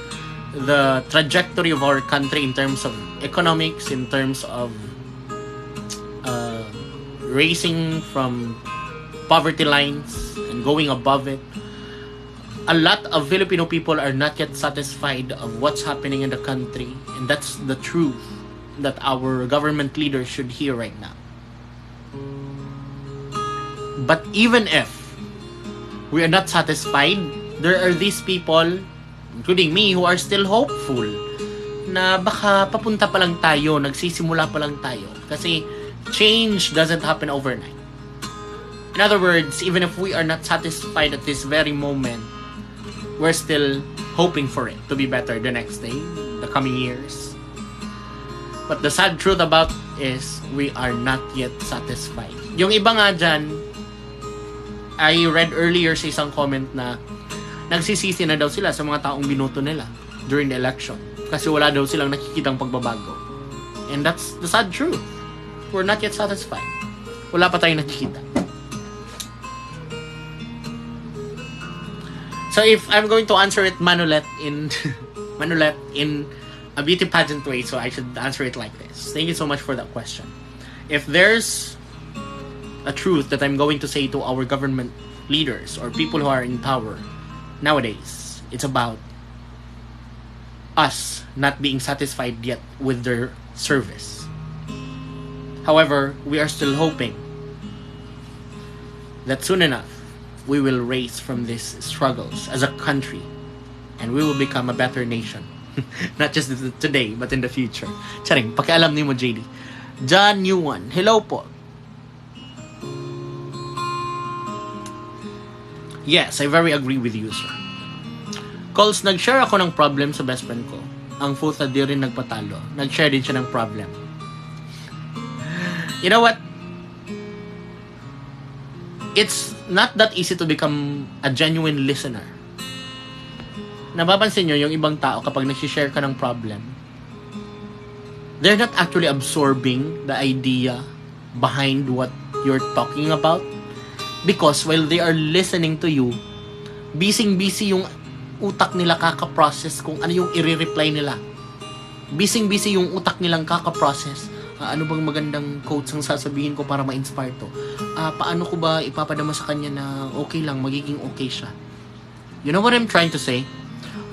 the trajectory of our country in terms of economics, in terms of raising from poverty lines and going above it. A lot of Filipino people are not yet satisfied of what's happening in the country, and that's the truth that our government leaders should hear right now. But even if we are not satisfied, there are these people, including me, who are still hopeful na baka papunta pa lang tayo, nagsisimula pa lang tayo. Kasi change doesn't happen overnight. In other words, even if we are not satisfied at this very moment, we're still hoping for it to be better the next day, the coming years. But the sad truth about is we are not yet satisfied. Yung iba nga dyan, I read earlier sa isang comment na nagsisisi na daw sila sa mga taong binoto nila during the election kasi wala daw silang nakikitang pagbabago. And that's the sad truth. We're not yet satisfied. Wala pa tayong nakikita. So if I'm going to answer it Manolete in a beauty pageant way, so I should answer it like this. Thank you so much for that question. If there's a truth that I'm going to say to our government leaders or people who are in power nowadays, it's about us not being satisfied yet with their service. However, we are still hoping that soon enough we will rise from these struggles as a country and we will become a better nation. Not just today, but in the future. Charing, pakialam ni mo, JD. John Yuan, hello po. Yes, I very agree with you, sir. Calls, nag-share ako ng problem sa best friend ko. Ang futa di rin nagpatalo. Nag-share din siya ng problem. You know what? It's not that easy to become a genuine listener. Napapansin nyo, yung ibang tao kapag nag-share ka ng problem, they're not actually absorbing the idea behind what you're talking about. Because while they are listening to you, busy-busy yung utak nila kaka-process kung ano yung i-reply nila. Busy-busy yung utak nilang kaka-process. Ano bang magandang quotes ang sasabihin ko para ma-inspire to? Paano ko ba ipapadama sa kanya na okay lang, magiging okay siya? You know what I'm trying to say?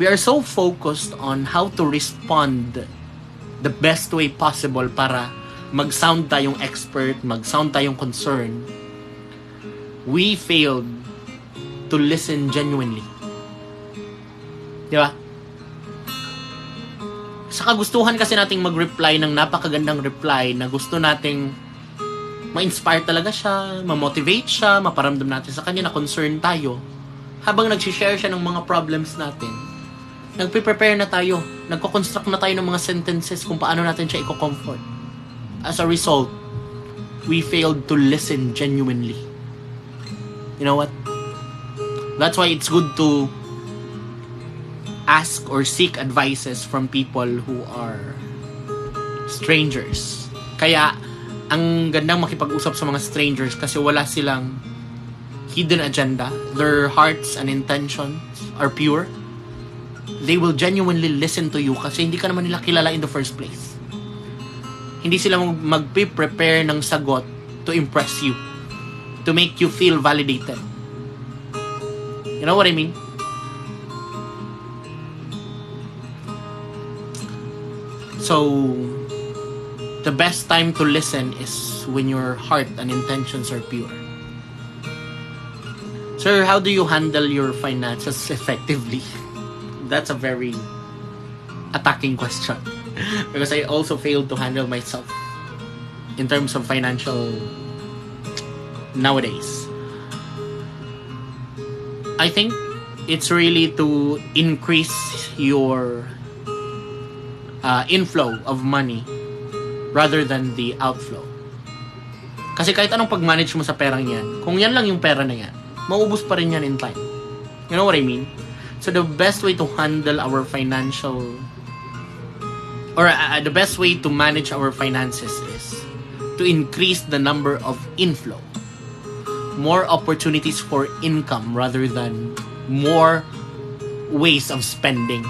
We are so focused on how to respond the best way possible para mag-sound tayong expert, mag-sound tayong concerned. We failed to listen genuinely. Di ba? Sa kagustuhan kasi nating mag-reply ng napakagandang reply na gusto nating ma-inspire talaga siya, ma-motivate siya, maparamdam natin sa kanya na concern tayo. Habang nag-share siya ng mga problems natin, nagpe-prepare na tayo, nagko-construct na tayo ng mga sentences kung paano natin siya i-comfort. As a result, we failed to listen genuinely. You know what? That's why it's good to ask or seek advices from people who are strangers. Kaya, ang gandang makipag-usap sa mga strangers kasi wala silang hidden agenda. Their hearts and intentions are pure. They will genuinely listen to you kasi hindi ka naman nila kilala in the first place. Hindi sila mag-prepare ng sagot to impress you, to make you feel validated. You know what I mean? So, the best time to listen is when your heart and intentions are pure. Sir, how do you handle your finances effectively? That's a very attacking question. Because I also failed to handle myself in terms of financial nowadays. I think it's really to increase your inflow of money rather than the outflow. Kasi kahit anong pag-manage mo sa perang yan, kung yan lang yung pera na yan, maubos pa rin yan in time. You know what I mean? So the best way to handle our financial, or the best way to manage our finances is to increase the number of inflow. More opportunities for income rather than more ways of spending.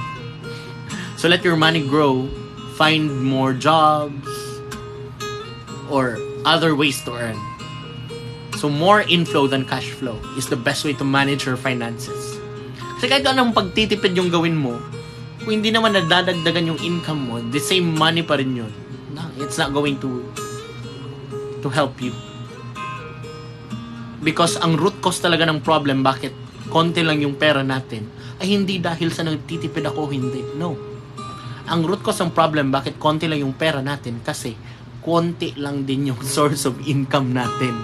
So let your money grow. Find more jobs or other ways to earn. So more inflow than cash flow is the best way to manage your finances. Kasi kahit anong pagtitipid yung gawin mo, kung hindi naman nadadagdagan yung income mo, the same money pa rin yun. No, it's not going to help you. Because ang root cause talaga ng problem, bakit konti lang yung pera natin, ay hindi dahil sa nagtitipid ako, hindi. No. Ang root cause ng problem, bakit konti lang yung pera natin, kasi konti lang din yung source of income natin.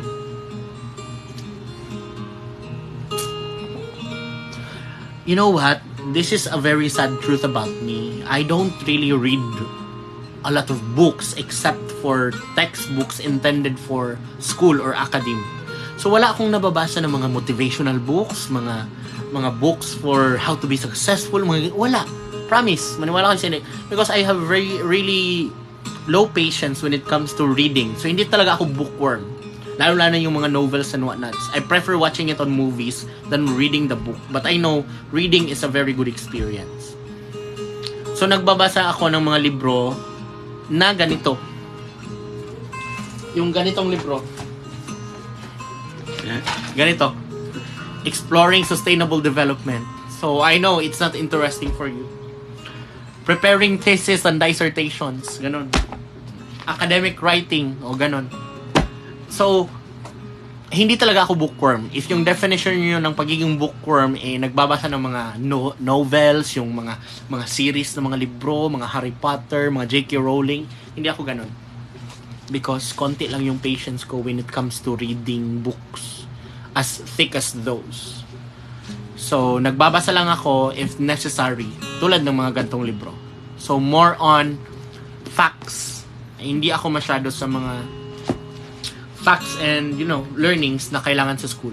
You know what? This is a very sad truth about me. I don't really read a lot of books except for textbooks intended for school or academe. So wala akong nababasa ng mga motivational books, mga books for how to be successful, wala. Promise, maniwala kayo sa inyo. Because I have really low patience when it comes to reading. So hindi talaga ako bookworm. Lalo-lalo yung mga novels and whatnots. I prefer watching it on movies than reading the book. But I know reading is a very good experience. So nagbabasa ako ng mga libro na ganito. Yung ganitong libro. Ganito. Exploring Sustainable Development. So I know it's not interesting for you. Preparing thesis and dissertations. Ganon. Academic writing. O ganon. So, hindi talaga ako bookworm. If yung definition niyo ng pagiging bookworm nagbabasa ng mga novels, yung mga series ng mga libro, mga Harry Potter, mga J.K. Rowling, hindi ako ganun. Because konti lang yung patience ko when it comes to reading books as thick as those. So, nagbabasa lang ako if necessary, tulad ng mga gantong libro. So, more on facts. Hindi ako masyado sa mga facts and, learnings na kailangan sa school.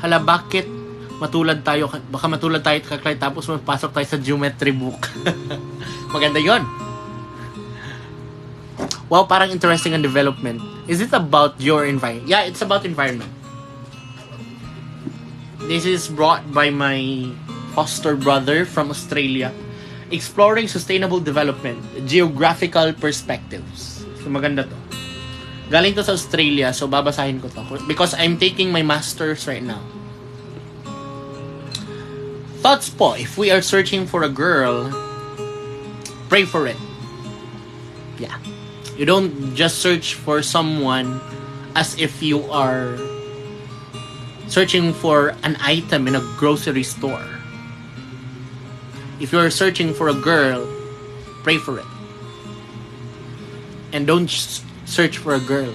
Hala, bakit matulad tayo, baka matulad tayo kaklay tapos mapasok tayo sa geometry book. Maganda yon. Wow, parang interesting ang development. Is it about your environment? Yeah, it's about environment. This is brought by my foster brother from Australia. Exploring Sustainable Development, Geographical Perspectives. So maganda to. Galing to sa Australia, so babasahin ko to. Because I'm taking my master's right now. Thoughts po, if we are searching for a girl, pray for it. Yeah. You don't just search for someone as if you are searching for an item in a grocery store. If you're searching for a girl, pray for it. And don't search for a girl.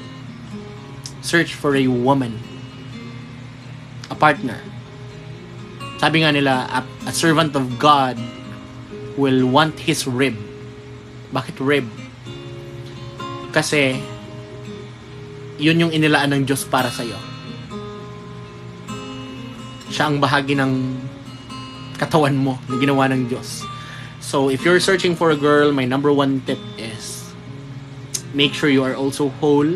Search for a woman. A partner. Sabi nga nila, a servant of God will want his rib. Bakit rib? Kasi, yun yung inilaan ng Diyos para sa'yo. Siya ang bahagi ng katawan mo na ginawa ng Diyos. So, if you're searching for a girl, my number one tip is make sure you are also whole,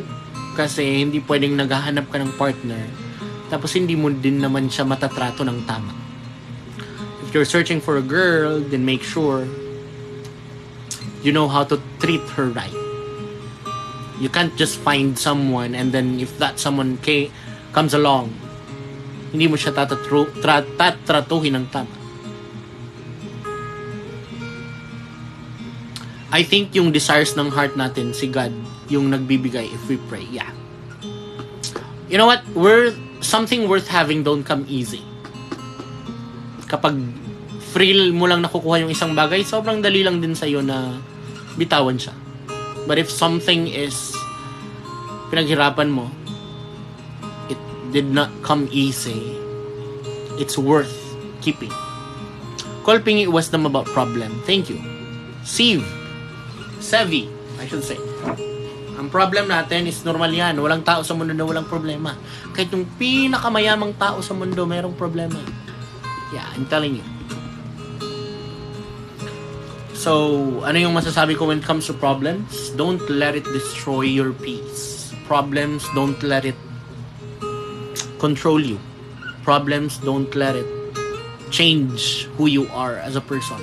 kasi hindi pwedeng naghahanap ka ng partner tapos hindi mo din naman siya matatrato ng tama. If you're searching for a girl, then make sure you know how to treat her right. You can't just find someone and then if that someone comes along, hindi mo siya tatratuhin ng tama. I think yung desires ng heart natin, si God, yung nagbibigay if we pray. Yeah. You know what? Something worth having don't come easy. Kapag free mo lang nakukuha yung isang bagay, sobrang dali lang din sa'yo na bitawan siya. But if something is pinaghirapan mo, it did not come easy, it's worth keeping. Kolping iwas naman about problem. Thank you. Sevi, I should say. Ang problem natin is normal yan. Walang tao sa mundo na walang problema. Kahit yung pinakamayamang tao sa mundo, mayroong problema. Yeah, I'm telling you. So, ano yung masasabi ko when it comes to problems? Don't let it destroy your peace. Problems, don't let it control you. Problems, don't let it change who you are as a person.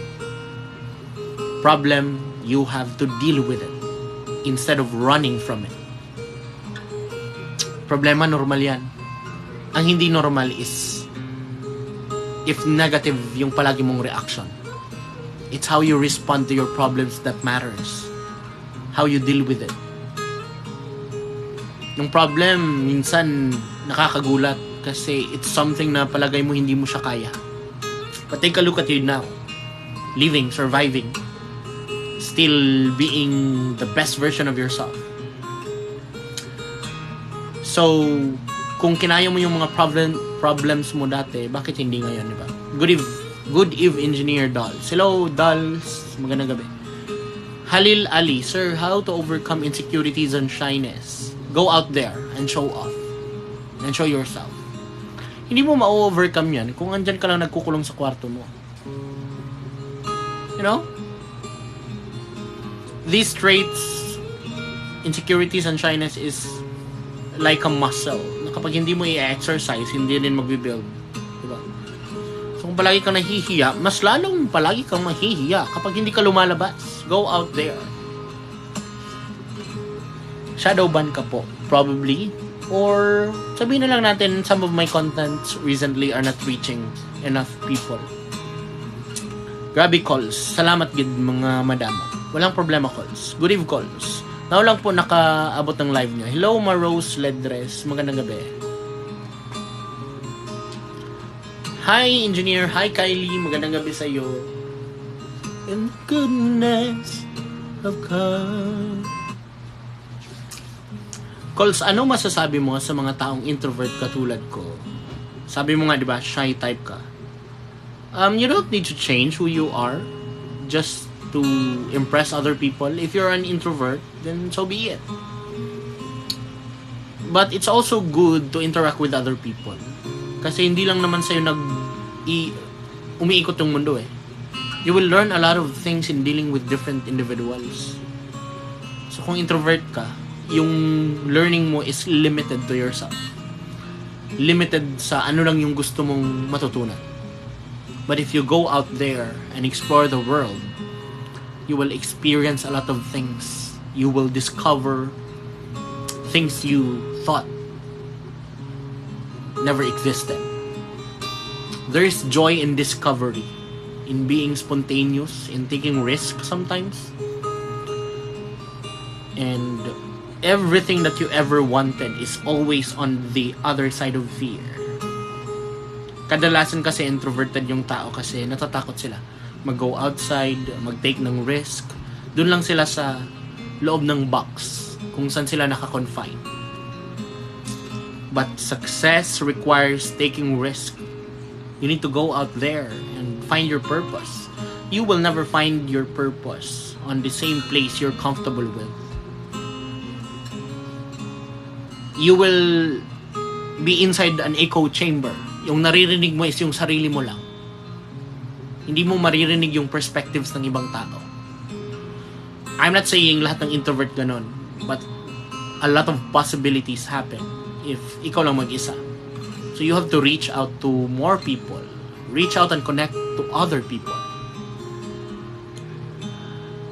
Problem, you have to deal with it instead of running from it. Problema, normal yan. Ang hindi normal is if negative yung palagi mong reaction. It's how you respond to your problems that matters. How you deal with it. Yung problem, minsan nakakagulat kasi it's something na palagay mo hindi mo siya kaya. But take a look at you now. Living, surviving, still being the best version of yourself. So, kung kinaya mo yung mga problems mo dati, bakit hindi ngayon, di ba? Good eve, Engineer Dolls. Hello, Dolls. Magandang gabi. Halil Ali, sir, how to overcome insecurities and shyness? Go out there and show off. And show yourself. Hindi mo ma-overcome yan kung andyan ka lang nagkukulong sa kwarto mo. You know? These traits, insecurities and shyness is like a muscle na kapag hindi mo i-exercise, hindi rin magbibuild. Diba? So kung palagi kang nahihiya, mas lalong palagi kang mahihiya kapag hindi ka lumalabas. Go out there. Shadow ban ka po, probably. Or sabihin na lang natin, some of my contents recently are not reaching enough people. Grabe calls. Salamat gid mga madamo. Walang problema calls. Good eve calls. Now lang po nakaabot ng live nyo. Hello Marose Ledres. Magandang gabi. Hi Engineer. Hi Kylie. Magandang gabi sa iyo. In goodness of God. Calls, ano masasabi mo sa mga taong introvert katulad ko? Sabi mo nga, di ba, shy type ka. You don't need to change who you are just to impress other people. If you're an introvert, then so be it. But it's also good to interact with other people. Kasi hindi lang naman sa'yo umiikot yung mundo eh. You will learn a lot of things in dealing with different individuals. So kung introvert ka, yung learning mo is limited to yourself. Limited sa ano lang yung gusto mong matutunan. But if you go out there and explore the world, you will experience a lot of things. You will discover things you thought never existed. There is joy in discovery, in being spontaneous, in taking risks sometimes. And everything that you ever wanted is always on the other side of fear. Kadalasan kasi introverted yung tao kasi natatakot sila mag-go outside, mag-take ng risk. Doon lang sila sa loob ng box kung saan sila naka-confine. But success requires taking risk. You need to go out there and find your purpose. You will never find your purpose on the same place you're comfortable with. You will be inside an echo chamber. Yung naririnig mo is yung sarili mo lang. Hindi mo maririnig yung perspectives ng ibang tao. I'm not saying lahat ng introvert ganon, but a lot of possibilities happen if ikaw lang mag-isa. So you have to reach out to more people. Reach out and connect to other people.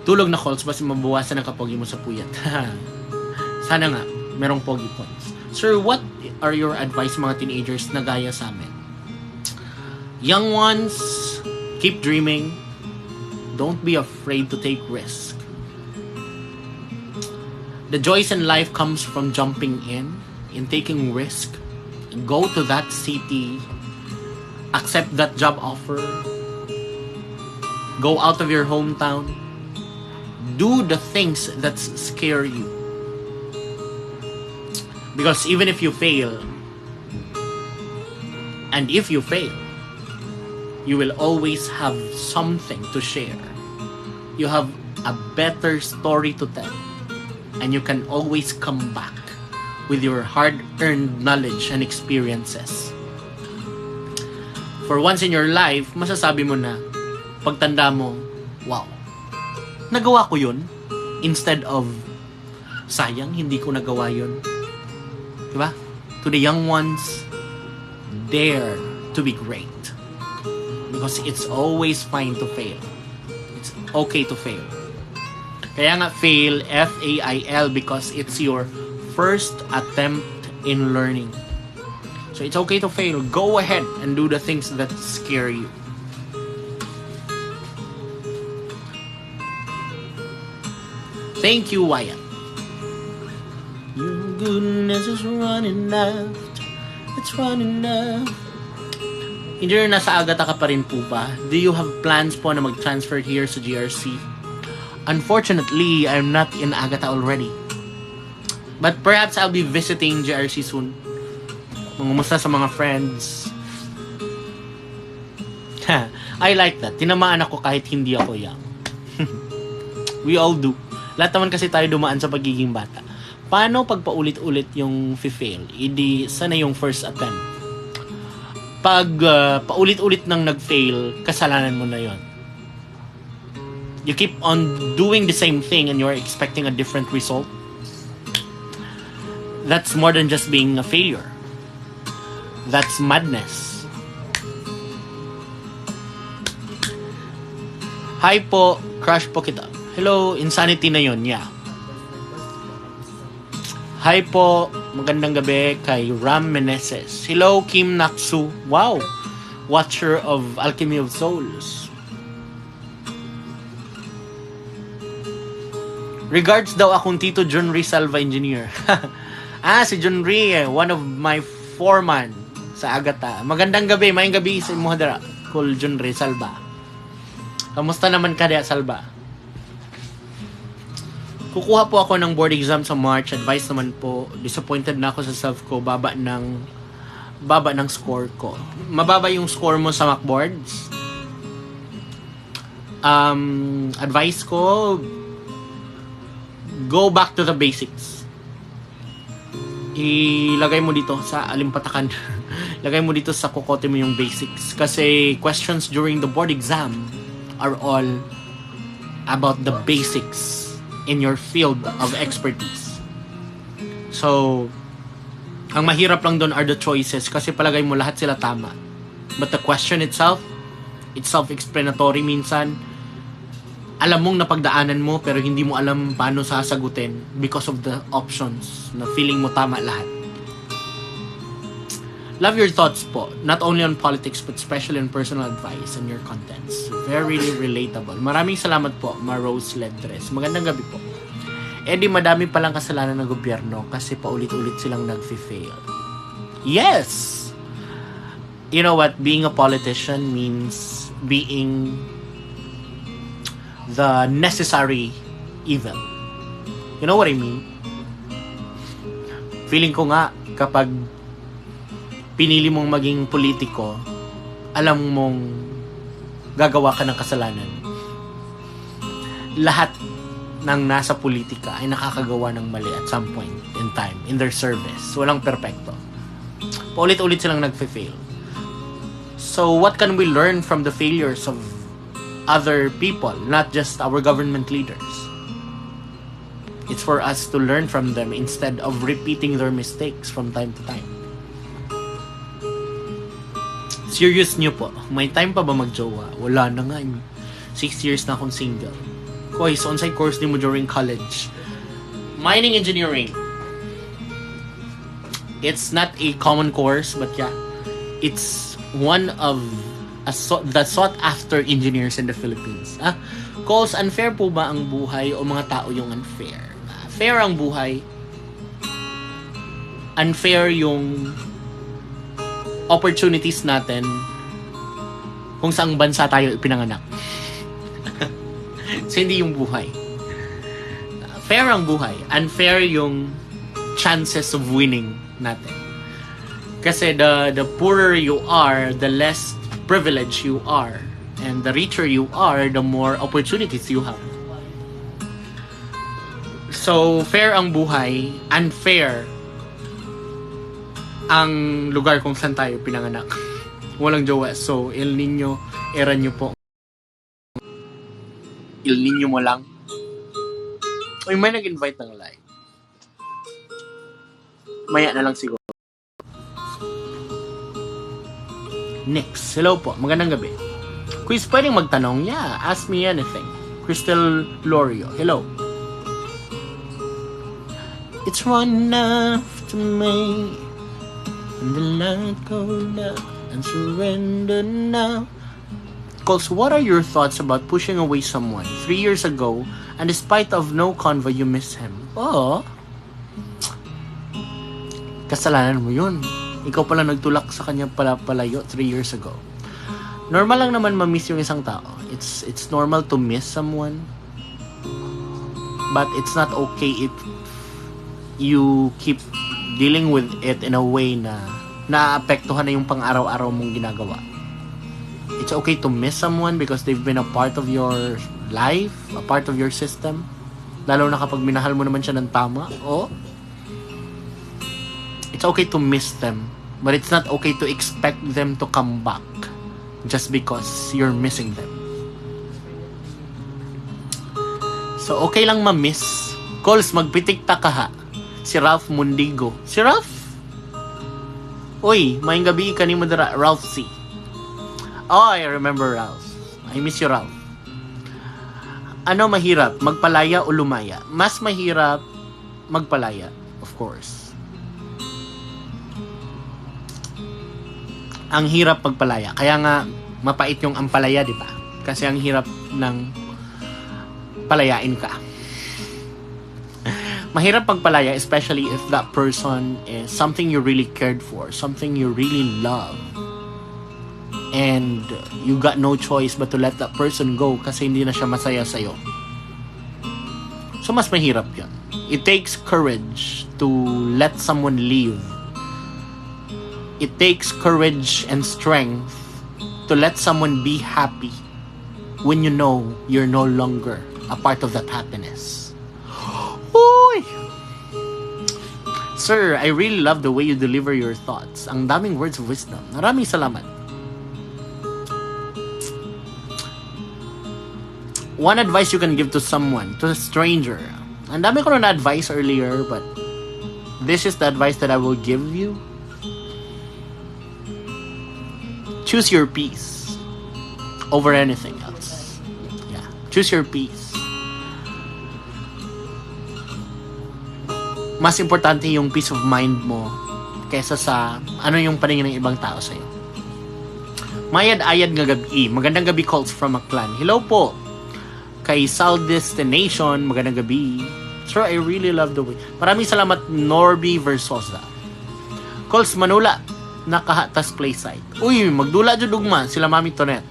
Tulog na calls, basta mabawasan ang kapogi mo sa puyat. Sana nga, merong pogi points. Sir, what are your advice mga teenagers na gaya sa amin? Young ones, keep dreaming. Don't be afraid to take risk. The joys in life comes from jumping in taking risk. Go to that city, accept that job offer, go out of your hometown, do the things that scare you. Because even if you fail, and if you fail, you will always have something to share. You have a better story to tell. and you can always come back with your hard-earned knowledge and experiences. For once in your life, masasabi mo na, pagtanda mo, wow, nagawa ko yun, instead of, sayang, hindi ko nagawa yun. Diba? To the young ones, dare to be great. Because it's always fine to fail. It's okay to fail. Kaya nga fail, F-A-I-L, because it's your first attempt in learning. So it's okay to fail. Go ahead and do the things that scare you. Thank you, Wyatt. Your goodness is running out. It's running out. Engineer, nasa Agata ka pa rin po ba? Do you have plans po na mag-transfer here sa GRC? Unfortunately, I'm not in Agata already. But perhaps I'll be visiting GRC soon. Mangumusta sa mga friends. I like that. Tinamaan ako kahit hindi ako young. We all do. Lahat naman kasi tayo dumaan sa pagiging bata. Paano pag paulit-ulit yung fail? Hindi, sana yung first attempt. Pag paulit-ulit nang nag-fail, kasalanan mo na yon. You keep on doing the same thing and you're expecting a different result. That's more than just being a failure. That's madness. Hi po, crush po kita. Hello, insanity na yon, yeah. Hi po, magandang gabi kay Ram Meneses. Hello, Kim Naksu. Wow, watcher of Alchemy of Souls. Regards daw akong Tito John Salva Engineer. Si John Ree, one of my foreman sa Agata. Magandang gabi, mayang gabi sa Muhadara. Cool, John Ree Salva. Kamusta naman ka diya, Salva? Kukuha po ako ng board exam sa March. Advice naman po. Disappointed na ako sa self ko. Baba ng score ko. Mababa yung score mo sa mock boards. Advice ko, go back to the basics. Ilagay mo dito sa alimpatakan. Lagay mo dito sa kokote mo yung basics. Kasi questions during the board exam are all about the basics in your field of expertise. So, ang mahirap lang doon are the choices kasi palagay mo lahat sila tama. But the question itself, it's self-explanatory minsan. Alam mong napagdaanan mo pero hindi mo alam paano sasagutin because of the options na feeling mo tama lahat. Love your thoughts po, not only on politics but especially on personal advice and your contents. Very relatable. Maraming salamat po, Ma-Rose Ledres. Magandang gabi po. Di madami palang kasalanan ng gobyerno kasi paulit-ulit silang nag-fail. Yes! You know what? Being a politician means being the necessary evil. You know what I mean? Feeling ko nga kapag pinili mong maging politiko, alam mong gagawa ka ng kasalanan. Lahat ng nasa politika ay nakakagawa ng mali at some point in time, in their service. Walang perpekto. Paulit-ulit silang nagfe-fail. So, what can we learn from the failures of other people, not just our government leaders? It's for us to learn from them instead of repeating their mistakes from time to time. Serious nyo po, may time pa ba magjowa? Wala na nga. 6 years na akong single. Koy, so on-site course din mo during college. Mining engineering. It's not a common course, but yeah, it's one of the sought-after engineers in the Philippines. Calls, unfair po ba ang buhay o mga tao yung unfair? Fair ang buhay. Unfair yung opportunities natin kung saang bansa tayo ipinanganak. So, hindi yung buhay. Fair ang buhay. Unfair yung chances of winning natin. Kasi the poorer you are, the less privileged you are. And the richer you are, the more opportunities you have. So, fair ang buhay, unfair ang lugar kung saan tayo pinanganak. Walang jowa. So, El Nino, era nyo po. El Nino mo lang. Uy, may nag-invite ng live. Maya na lang siguro. Next. Hello po. Magandang gabi. Quiz, pwedeng magtanong? Yeah, ask me anything. Crystal Lorio. Hello. It's one after May, and the light go down and surrender now. Calls, what are your thoughts about pushing away someone 3 years ago, and despite of no convo, you miss him? Oh, kasalanan mo yun. Ikaw pala nagtulak sa kanya palayo 3 years ago. Normal lang naman ma-miss yung isang tao. It's normal to miss someone, but it's not okay if you keep dealing with it in a way na naapektuhan na yung pang-araw-araw mong ginagawa. It's okay to miss someone because they've been a part of your life, a part of your system. Lalo na kapag minahal mo naman siya ng tama. Oh, it's okay to miss them, but it's not okay to expect them to come back just because you're missing them. So, okay lang ma-miss. Calls, magpitikta ka ha. Si Ralph Mundigo. Si Ralph? Uy, mayang gabi ka ni Madara. Ralph C. Oh, I remember Ralph. I miss you, Ralph. Ano mahirap? Magpalaya o Lumaya? Mas mahirap Magpalaya, of course. Ang hirap Magpalaya. Kaya nga, mapait yung ampalaya, di ba? Kasi ang hirap ng palayain ka. Mahirap Magpalaya, especially if that person is something you really cared for, something you really love, and you got no choice but to let that person go kasi hindi na siya masaya sa'yo. So, mas mahirap yun. It takes courage to let someone leave. It takes courage and strength to let someone be happy when you know you're no longer a part of that happiness. Uy! Sir, I really love the way you deliver your thoughts. Ang daming words of wisdom. Maraming salamat. One advice you can give to someone, to a stranger. Ang dami ko na advice earlier, but this is the advice that I will give you. Choose your peace over anything else. Yeah, choose your peace. Mas importante yung peace of mind mo kaysa sa ano yung paningin ng ibang tao sa'yo. Mayad-ayad nga gabi. Magandang gabi, calls from a clan. Hello po. Kay Sal Destination, magandang gabi. Sir, I really love the way. Maraming salamat, Norby Versosa. Calls Manula, nakahatas playside. Uy, magdula dyan dugma, sila Mami Tonet.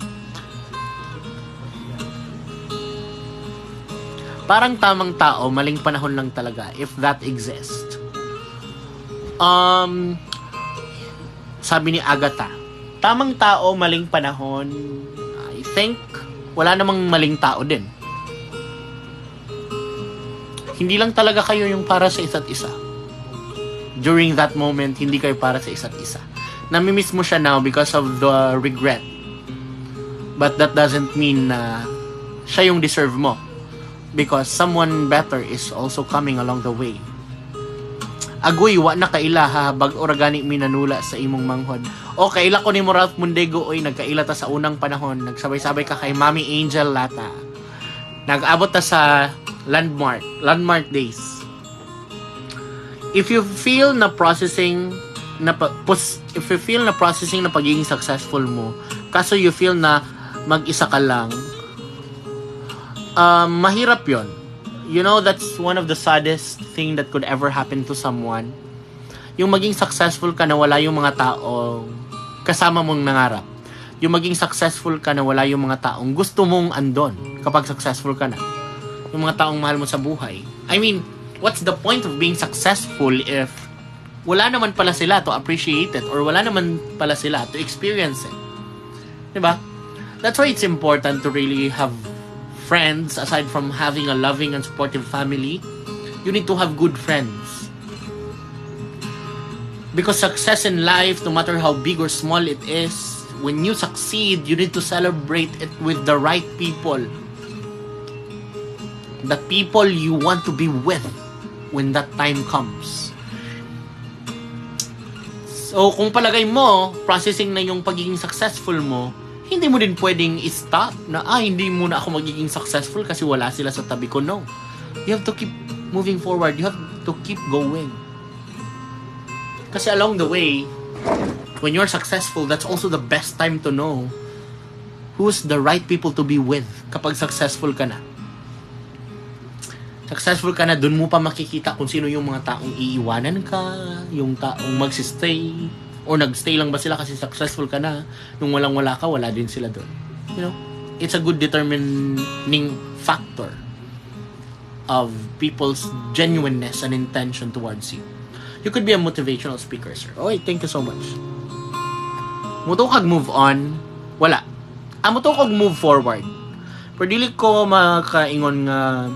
Parang tamang tao, maling panahon lang talaga, if that exists. Sabi ni Agatha, tamang tao, maling panahon, I think, wala namang maling tao din. Hindi lang talaga kayo yung para sa isa't isa. During that moment, hindi kayo para sa isa't isa. Namimiss mo siya now because of the regret. But that doesn't mean na siya yung deserve mo. Because someone better is also coming along the way. Agoy, wa na kaila ha, bag oragani minanula sa imong manghod. O, kaila ko ni mo Ralph Mundego, oy, nagkaila ta sa unang panahon, nagsabay-sabay ka kay Mami Angel Lata. Nag-abot ta sa landmark days. If you feel na processing na pagiging successful mo, kaso you feel na mag-isa ka lang, mahirap yon. You know, that's one of the saddest thing that could ever happen to someone. Yung maging successful ka na wala yung mga tao kasama mong nangarap. Yung maging successful ka na wala yung mga taong gusto mong andon kapag successful ka na. Yung mga taong mahal mo sa buhay. I mean, what's the point of being successful if wala naman pala sila to appreciate it or wala naman pala sila to experience it? Diba? That's why it's important to really have friends aside from having a loving and supportive family. You need to have good friends. Because success in life, no matter how big or small it is, when you succeed, you need to celebrate it with the right people. The people you want to be with when that time comes. So, kung palagay mo, processing na yung pagiging successful mo, hindi mo din pwedeng i-stop na, hindi muna ako magiging successful kasi wala sila sa tabi ko. No. You have to keep moving forward. You have to keep going. Kasi along the way, when you're successful, that's also the best time to know who's the right people to be with kapag successful ka na. Successful ka na, dun mo pa makikita kung sino yung mga taong iiwanan ka, yung taong magsistay, or nagstay lang ba sila kasi successful ka na, nung walang-wala ka, wala din sila dun. You know, it's a good determining factor of people's genuineness and intention towards you. You could be a motivational speaker, sir. Okay, thank you so much. Muto kag move on, wala. Muto kag move forward. Pero dili ko makaingon nga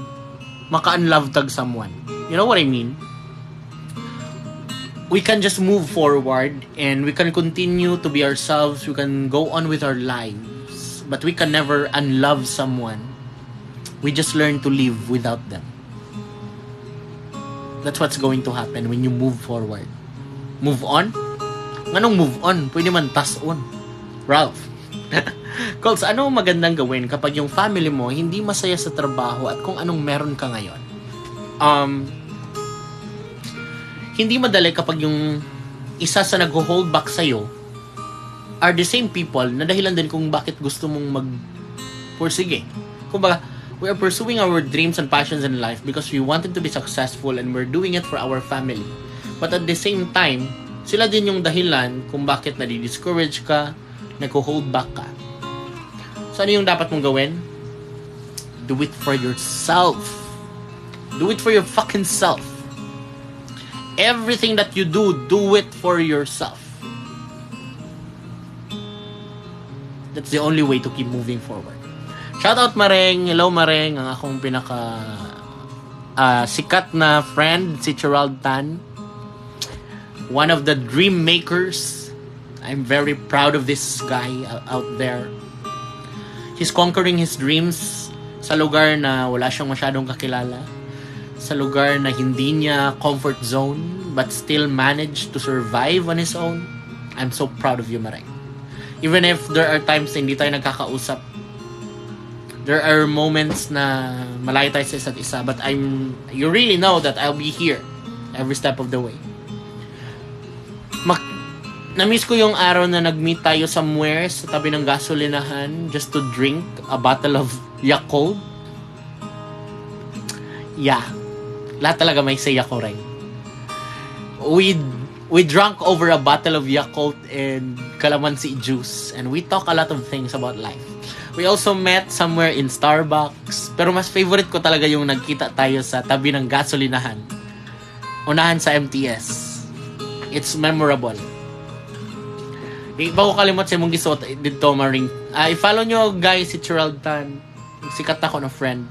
maka-unlove tag someone. You know what I mean? We can just move forward and we can continue to be ourselves. We can go on with our lives. But we can never unlove someone. We just learn to live without them. That's what's going to happen when you move forward. Move on? Anong move on? Pwede man tas on. Ralph. Coles, ano magandang gawin kapag yung family mo hindi masaya sa trabaho at kung anong meron ka ngayon? Hindi madali kapag yung isa sa nag-hold back sa'yo are the same people na dahilan din kung bakit gusto mong mag-pursige. Kumbaga, we are pursuing our dreams and passions in life because we wanted to be successful and we're doing it for our family. But at the same time, sila din yung dahilan kung bakit nadi-discourage ka, nag-hold back ka. So, ano yung dapat mong gawin? Do it for yourself. Do it for your fucking self. Everything that you do it for yourself. That's the only way to keep moving forward. Shout out Mareng. Hello Mareng. Ang akong pinaka sikat na friend, si Gerald Tan. One of the dream makers. I'm very proud of this guy out there. He's conquering his dreams sa lugar na wala siyang masyadong kakilala. Sa lugar na hindi niya comfort zone but still managed to survive on his own. I'm so proud of you, Mareng. Even if there are times na hindi tayo nagkakausap, there are moments na malayo tayo sa isa't isa, but you really know that I'll be here every step of the way. Na-miss ko yung araw na nag-meet tayo somewhere sa tabi ng gasolinahan just to drink a bottle of Yakult. Yeah. Lahat talaga may say ako rin. We drank over a bottle of Yakult and calamansi juice and we talk a lot of things about life. We also met somewhere in Starbucks. Pero mas favorite ko talaga yung nagkita tayo sa tabi ng gasolinahan. Unahan sa MTS. It's memorable. Di ba ko kalimot sa mong gisot dito, Maring. I-follow nyo guys si Gerald Tan. Sikat ako na friend.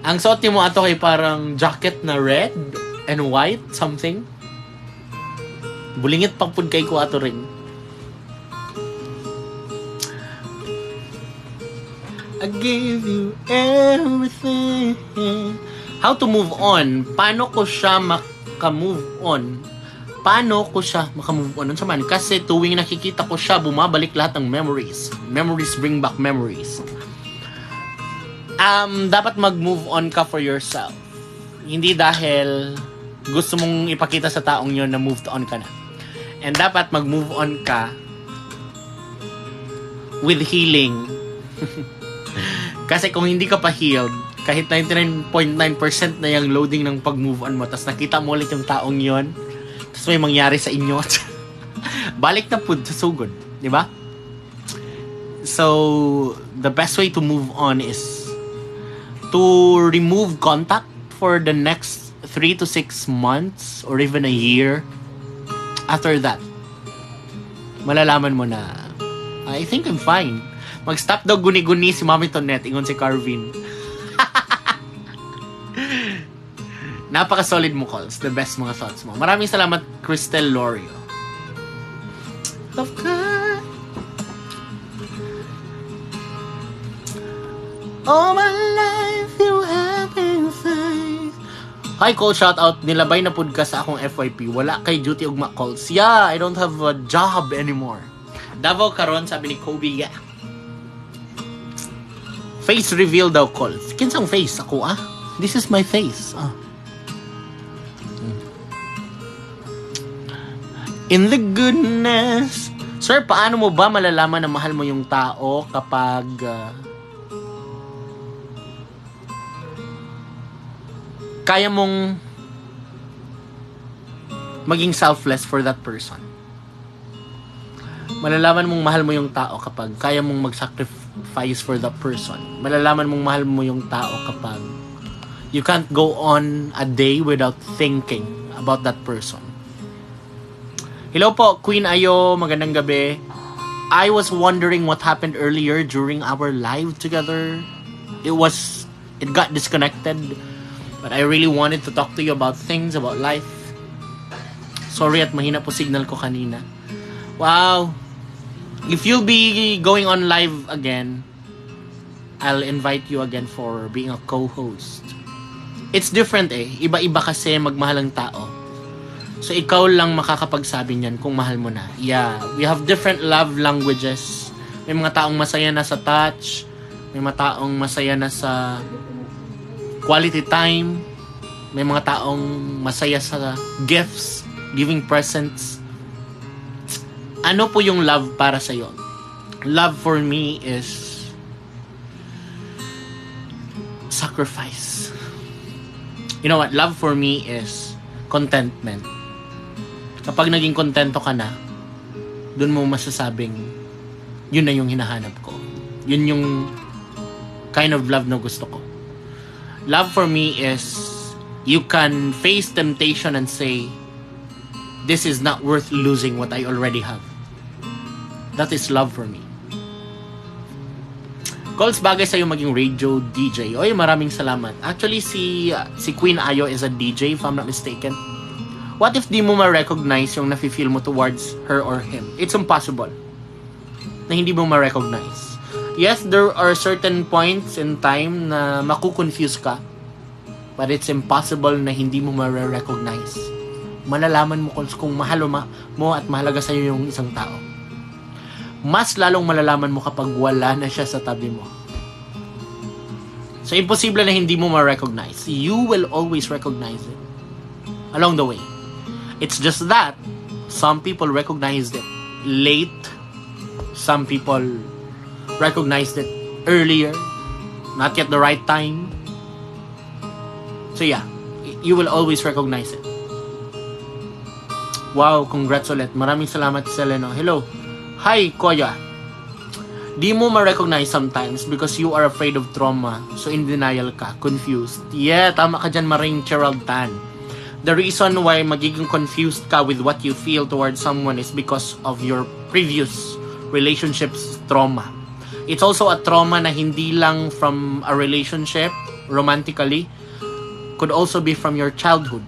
Ang suot mo ato kay parang jacket na red and white, something. Bulingit pagpud kay ko ato rin. I give you everything. How to move on? Paano ko siya maka-move on? Paano ko siya makamove on sa man? Kasi tuwing nakikita ko siya, bumabalik lahat ng memories. Memories bring back memories. Dapat mag-move on ka for yourself. Hindi dahil gusto mong ipakita sa taong yon na moved on ka na. And dapat mag-move on ka with healing. Kasi kung hindi ka pa healed, kahit 99.9% na yung loading ng pag-move on mo, tapos nakita mo ulit yung taong yon, tapos may mangyari sa inyo, balik na po sa sugod, di ba? So, the best way to move on is to remove contact for the next 3 to 6 months or even a year. After that, malalaman mo na, I think I'm fine. Mag-stop daw guni-guni si Mami Tonette, ingon si Carvin. Napaka-solid mo, calls. The best mga thoughts mo. Maraming salamat, Cristel Lorio. Of course. All my life you have been faith. Hi, call shout out. Nilabay na pud ka sa akong FYP. Wala kay duty ugma calls. Yeah, I don't have a job anymore. Davao karon, sabi ni Kobe. Yeah. Face reveal daw, calls. Kinsang face ako This is my face. In the goodness. Sir, paano mo ba malalaman na mahal mo yung tao kapag kaya mong maging selfless for that person? Malalaman mong mahal mo yung tao kapag kaya mong mag-sacrifice for that person. Malalaman mong mahal mo yung tao kapag you can't go on a day without thinking about that person. Hello po, Queen Ayo. Magandang gabi. I was wondering what happened earlier during our live together. It got disconnected. But I really wanted to talk to you about things, about life. Sorry at mahina po signal ko kanina. Wow. If you'll be going on live again, I'll invite you again for being a co-host. It's different Iba-iba kasi magmahal ang tao. So, ikaw lang makakapagsabi niyan kung mahal mo na. Yeah, we have different love languages. May mga taong masaya na sa touch. May mga taong masaya na sa quality time. May mga taong masaya sa gifts, giving presents. Ano po yung love para sa'yo? Love for me is sacrifice. You know what? Love for me is contentment. Kapag naging kontento ka na, dun mo masasabing, yun na yung hinahanap ko. Yun yung kind of love na gusto ko. Love for me is, you can face temptation and say, this is not worth losing what I already have. That is love for me. Calls, bagay sa'yo maging radio DJ. Oy, maraming salamat. Actually, si Queen Ayo is a DJ, if I'm not mistaken. What if di mo ma-recognize yung nafe-feel mo towards her or him? It's impossible na hindi mo ma-recognize. Yes, there are certain points in time na makukonfuse ka, but it's impossible na hindi mo ma-recognize. Malalaman mo kung mahal mo at mahalaga sa'yo yung isang tao. Mas lalong malalaman mo kapag wala na siya sa tabi mo. So, imposible na hindi mo ma-recognize. You will always recognize it along the way. It's just that some people recognized it late. Some people recognized it earlier. Not yet the right time. So yeah, you will always recognize it. Wow, congrats ulit. Maraming salamat, Seleno. Hello. Hi, Koya. Di mo ma-recognize sometimes because you are afraid of trauma. So in denial ka, confused. Yeah, tama ka dyan, Maring Gerald Tan. The reason why magiging confused ka with what you feel towards someone is because of your previous relationships trauma. It's also a trauma na hindi lang from a relationship, romantically, could also be from your childhood.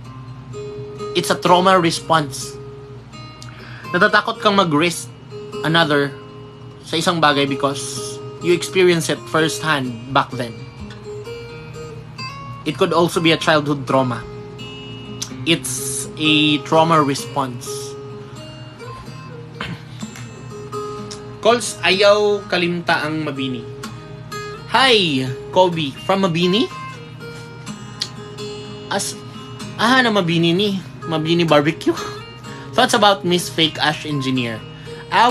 It's a trauma response. Natatakot kang mag-risk another sa isang bagay because you experience it firsthand back then. It could also be a childhood trauma. It's a trauma response. Calls, ayaw kalimta ang Mabini. Hi, Kobe. From Mabini? Na Mabini ni. Mabini Barbecue. Thoughts about Miss Fake Ash Engineer.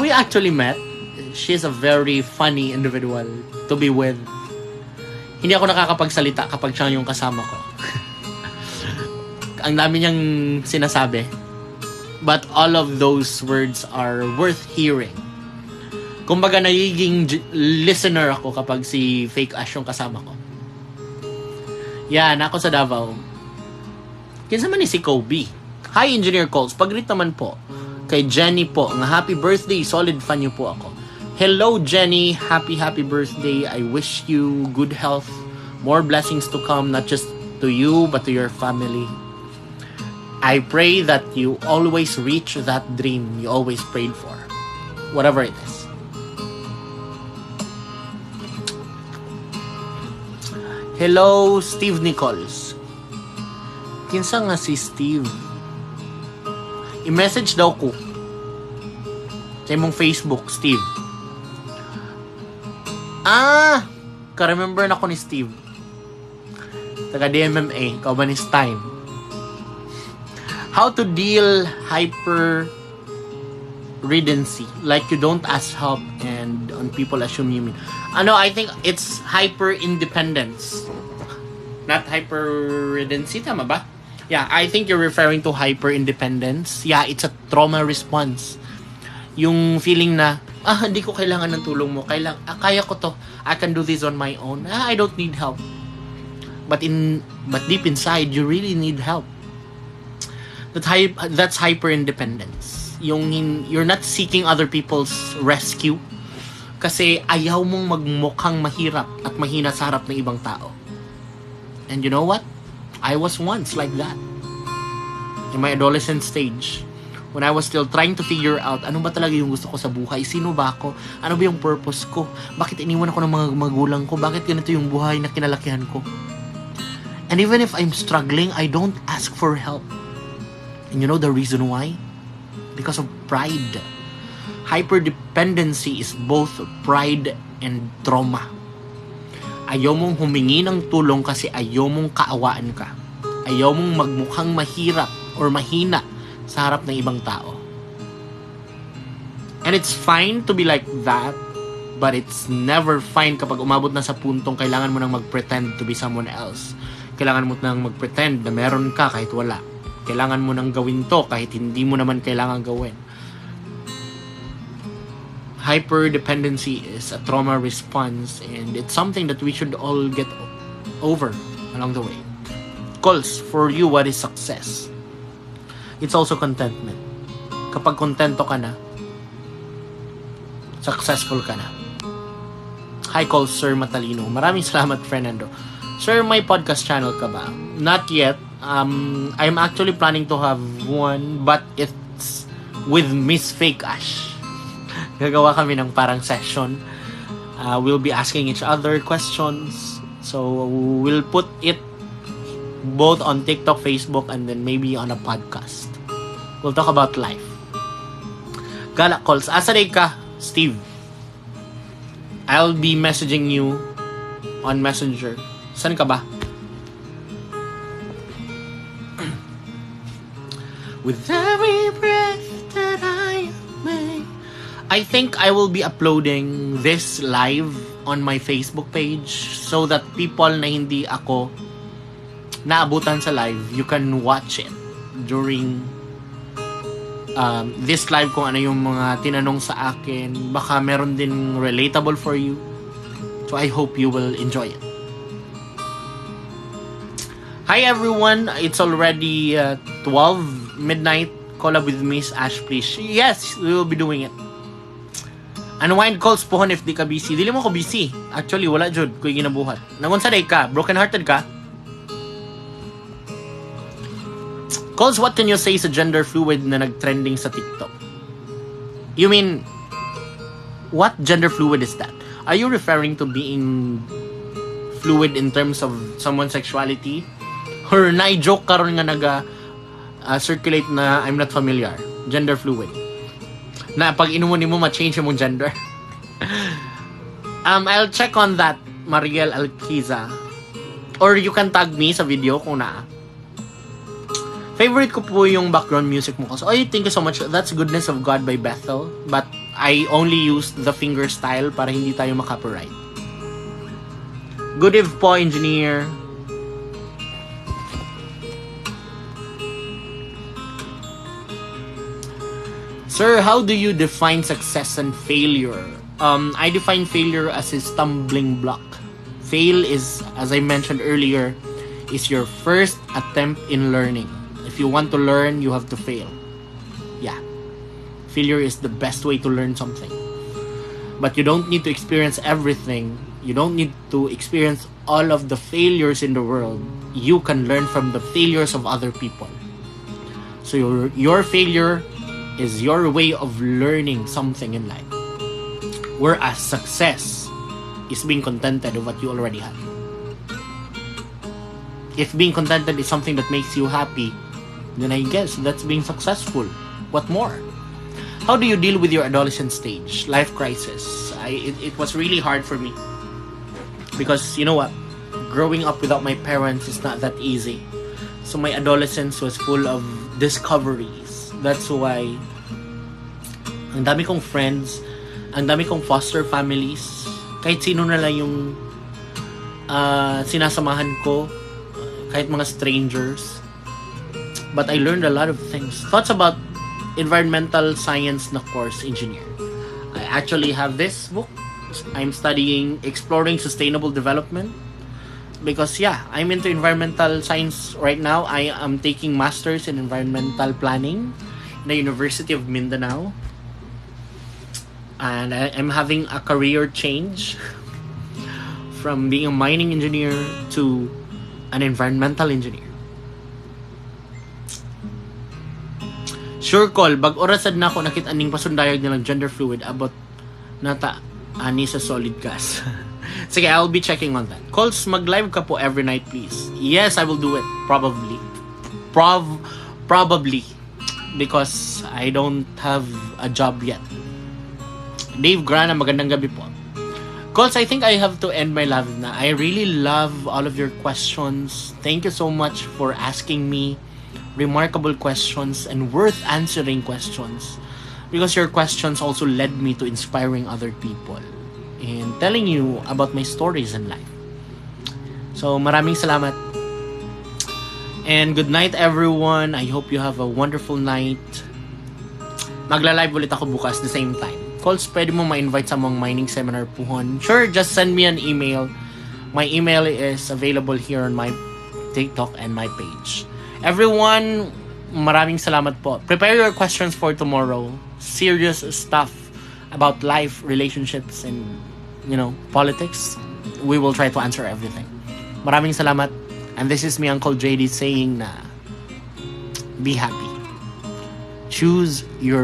We actually met. She's a very funny individual to be with. Hindi ako nakakapagsalita kapag siya yung kasama ko. Ang dami niyang sinasabi. But all of those words are worth hearing. Kumbaga, nagiging listener ako kapag si Fake Ash yung kasama ko. Yan, ako sa Davao. Kinsa man ni si Kobe. Hi, Engineer Calls. Pag-greet naman po kay Jenny po. Nga happy birthday. Solid fan niyo po ako. Hello, Jenny. Happy birthday. I wish you good health. More blessings to come. Not just to you, but to your family. I pray that you always reach that dream you always prayed for, whatever it is. Hello, Steve Nichols. Kinsa nga si Steve? I-message daw ko sa imong Facebook, Steve. Ka-remember na ko ni Steve. Taga DMMA, kauban ni Stein. How to deal hyper-ridency. Like you don't ask help and on people assume you mean. I think it's hyper-independence. Not hyper-ridency, tama ba? Yeah, I think you're referring to hyper-independence. Yeah, it's a trauma response. Yung feeling na, hindi ko kailangan ng tulong mo. Kaya ko to. I can do this on my own. I don't need help. But deep inside, you really need help. That's hyper-independence. You're not seeking other people's rescue kasi ayaw mong magmukhang mahirap at mahina sa harap ng ibang tao. And you know what? I was once like that. In my adolescent stage. When I was still trying to figure out ano ba talaga yung gusto ko sa buhay, sino ba ako, ano ba yung purpose ko, bakit iniwan ako ng mga magulang ko, bakit ganito yung buhay na kinalakihan ko. And even if I'm struggling, I don't ask for help. And you know the reason why? Because of pride. Hyperdependency is both pride and trauma. Ayaw mong humingi ng tulong kasi ayaw mong kaawaan ka. Ayaw mong magmukhang mahirap or mahina sa harap ng ibang tao. And it's fine to be like that, but it's never fine kapag umabot na sa puntong kailangan mo nang mag-pretend to be someone else. Kailangan mo nang mag-pretend na meron ka kahit wala. Kailangan mo nang gawin to kahit hindi mo naman kailangan gawin. Hyperdependency is a trauma response and it's something that we should all get over along the way. Calls for you, what is success? It's also contentment. Kapag kontento ka na, successful ka na. Hi, call Sir Matalino. Maraming salamat, Fernando. Sir, may podcast channel ka ba? Not yet. I'm actually planning to have one, but it's with Miss Fake Ash. Gagawa kami ng parang session. We'll be asking each other questions. So, we'll put it both on TikTok, Facebook, and then maybe on a podcast. We'll talk about life. Gala calls. Asaday ka, Steve? I'll be messaging you on Messenger. Saan ka ba? With every breath that I make. I think I will be uploading this live on my Facebook page so that people na hindi ako naabutan sa live, you can watch it during this live kung ano yung mga tinanong sa akin. Baka meron din relatable for you. So I hope you will enjoy it. Hi everyone, it's already 12 midnight. Collab with Miss Ash, please. Yes, we will be doing it. Unwind calls pohon if di ka busy. Dili mo ko busy. Actually, wala jud ko ginabuhat. Nangunsa day ka? Broken hearted ka? Calls, what can you say sa gender fluid na nag-trending sa TikTok? You mean, what gender fluid is that? Are you referring to being fluid in terms of someone's sexuality? Or na-joke karon nga circulate na I'm not familiar? Gender fluid. Na pag inuman mo ma-change yung gender. I'll check on that, Mariel Alquiza. Or you can tag me sa video kung na. Favorite ko po yung background music mo kasi. Oh, thank you so much. That's Goodness of God by Bethel. But I only used the finger style para hindi tayo makopyright. Good eve po, engineer. Sir, how do you define success and failure? I define failure as a stumbling block. Fail is, as I mentioned earlier, is your first attempt in learning. If you want to learn, you have to fail. Yeah. Failure is the best way to learn something. But you don't need to experience everything. You don't need to experience all of the failures in the world. You can learn from the failures of other people. So your failure is your way of learning something in life. Whereas success is being contented with what you already have. If being contented is something that makes you happy, then I guess that's being successful. What more? How do you deal with your adolescent stage, life crisis? It was really hard for me. Because, you know what? Growing up without my parents is not that easy. So my adolescence was full of discoveries. That's why ang dami kong friends, ang dami kong foster families, kahit sino na lang yung sinasamahan ko, kahit mga strangers. But I learned a lot of things. Thoughts about environmental science na course engineer. I actually have this book. I'm studying Exploring Sustainable Development. Because I'm into environmental science right now. I am taking masters in environmental planning in the University of Mindanao. And I'm having a career change from being a mining engineer to an environmental engineer. Sure call, bag orasad na ako nakita aning pasundayag nilang gender fluid about nata ani sa solid gas. Sige, I'll be checking on that. Calls, mag-live ka po every night, please. Yes, I will do it. Probably. Probably. Because I don't have a job yet. Dave Grana, magandang gabi po. Calls, I think I have to end my live na. I really love all of your questions. Thank you so much for asking me remarkable questions and worth answering questions. Because your questions also led me to inspiring other people and telling you about my stories in life. So, maraming salamat. And good night, everyone. I hope you have a wonderful night. Magla-live ulit ako bukas the same time. Calls, pwede mo ma-invite sa mga mining seminar puhon. Sure, just send me an email. My email is available here on my TikTok and my page. Everyone, maraming salamat po. Prepare your questions for tomorrow. Serious stuff about life, relationships, and, politics. We will try to answer everything. Maraming salamat. And this is me, Engr.JD, saying na be happy. Choose your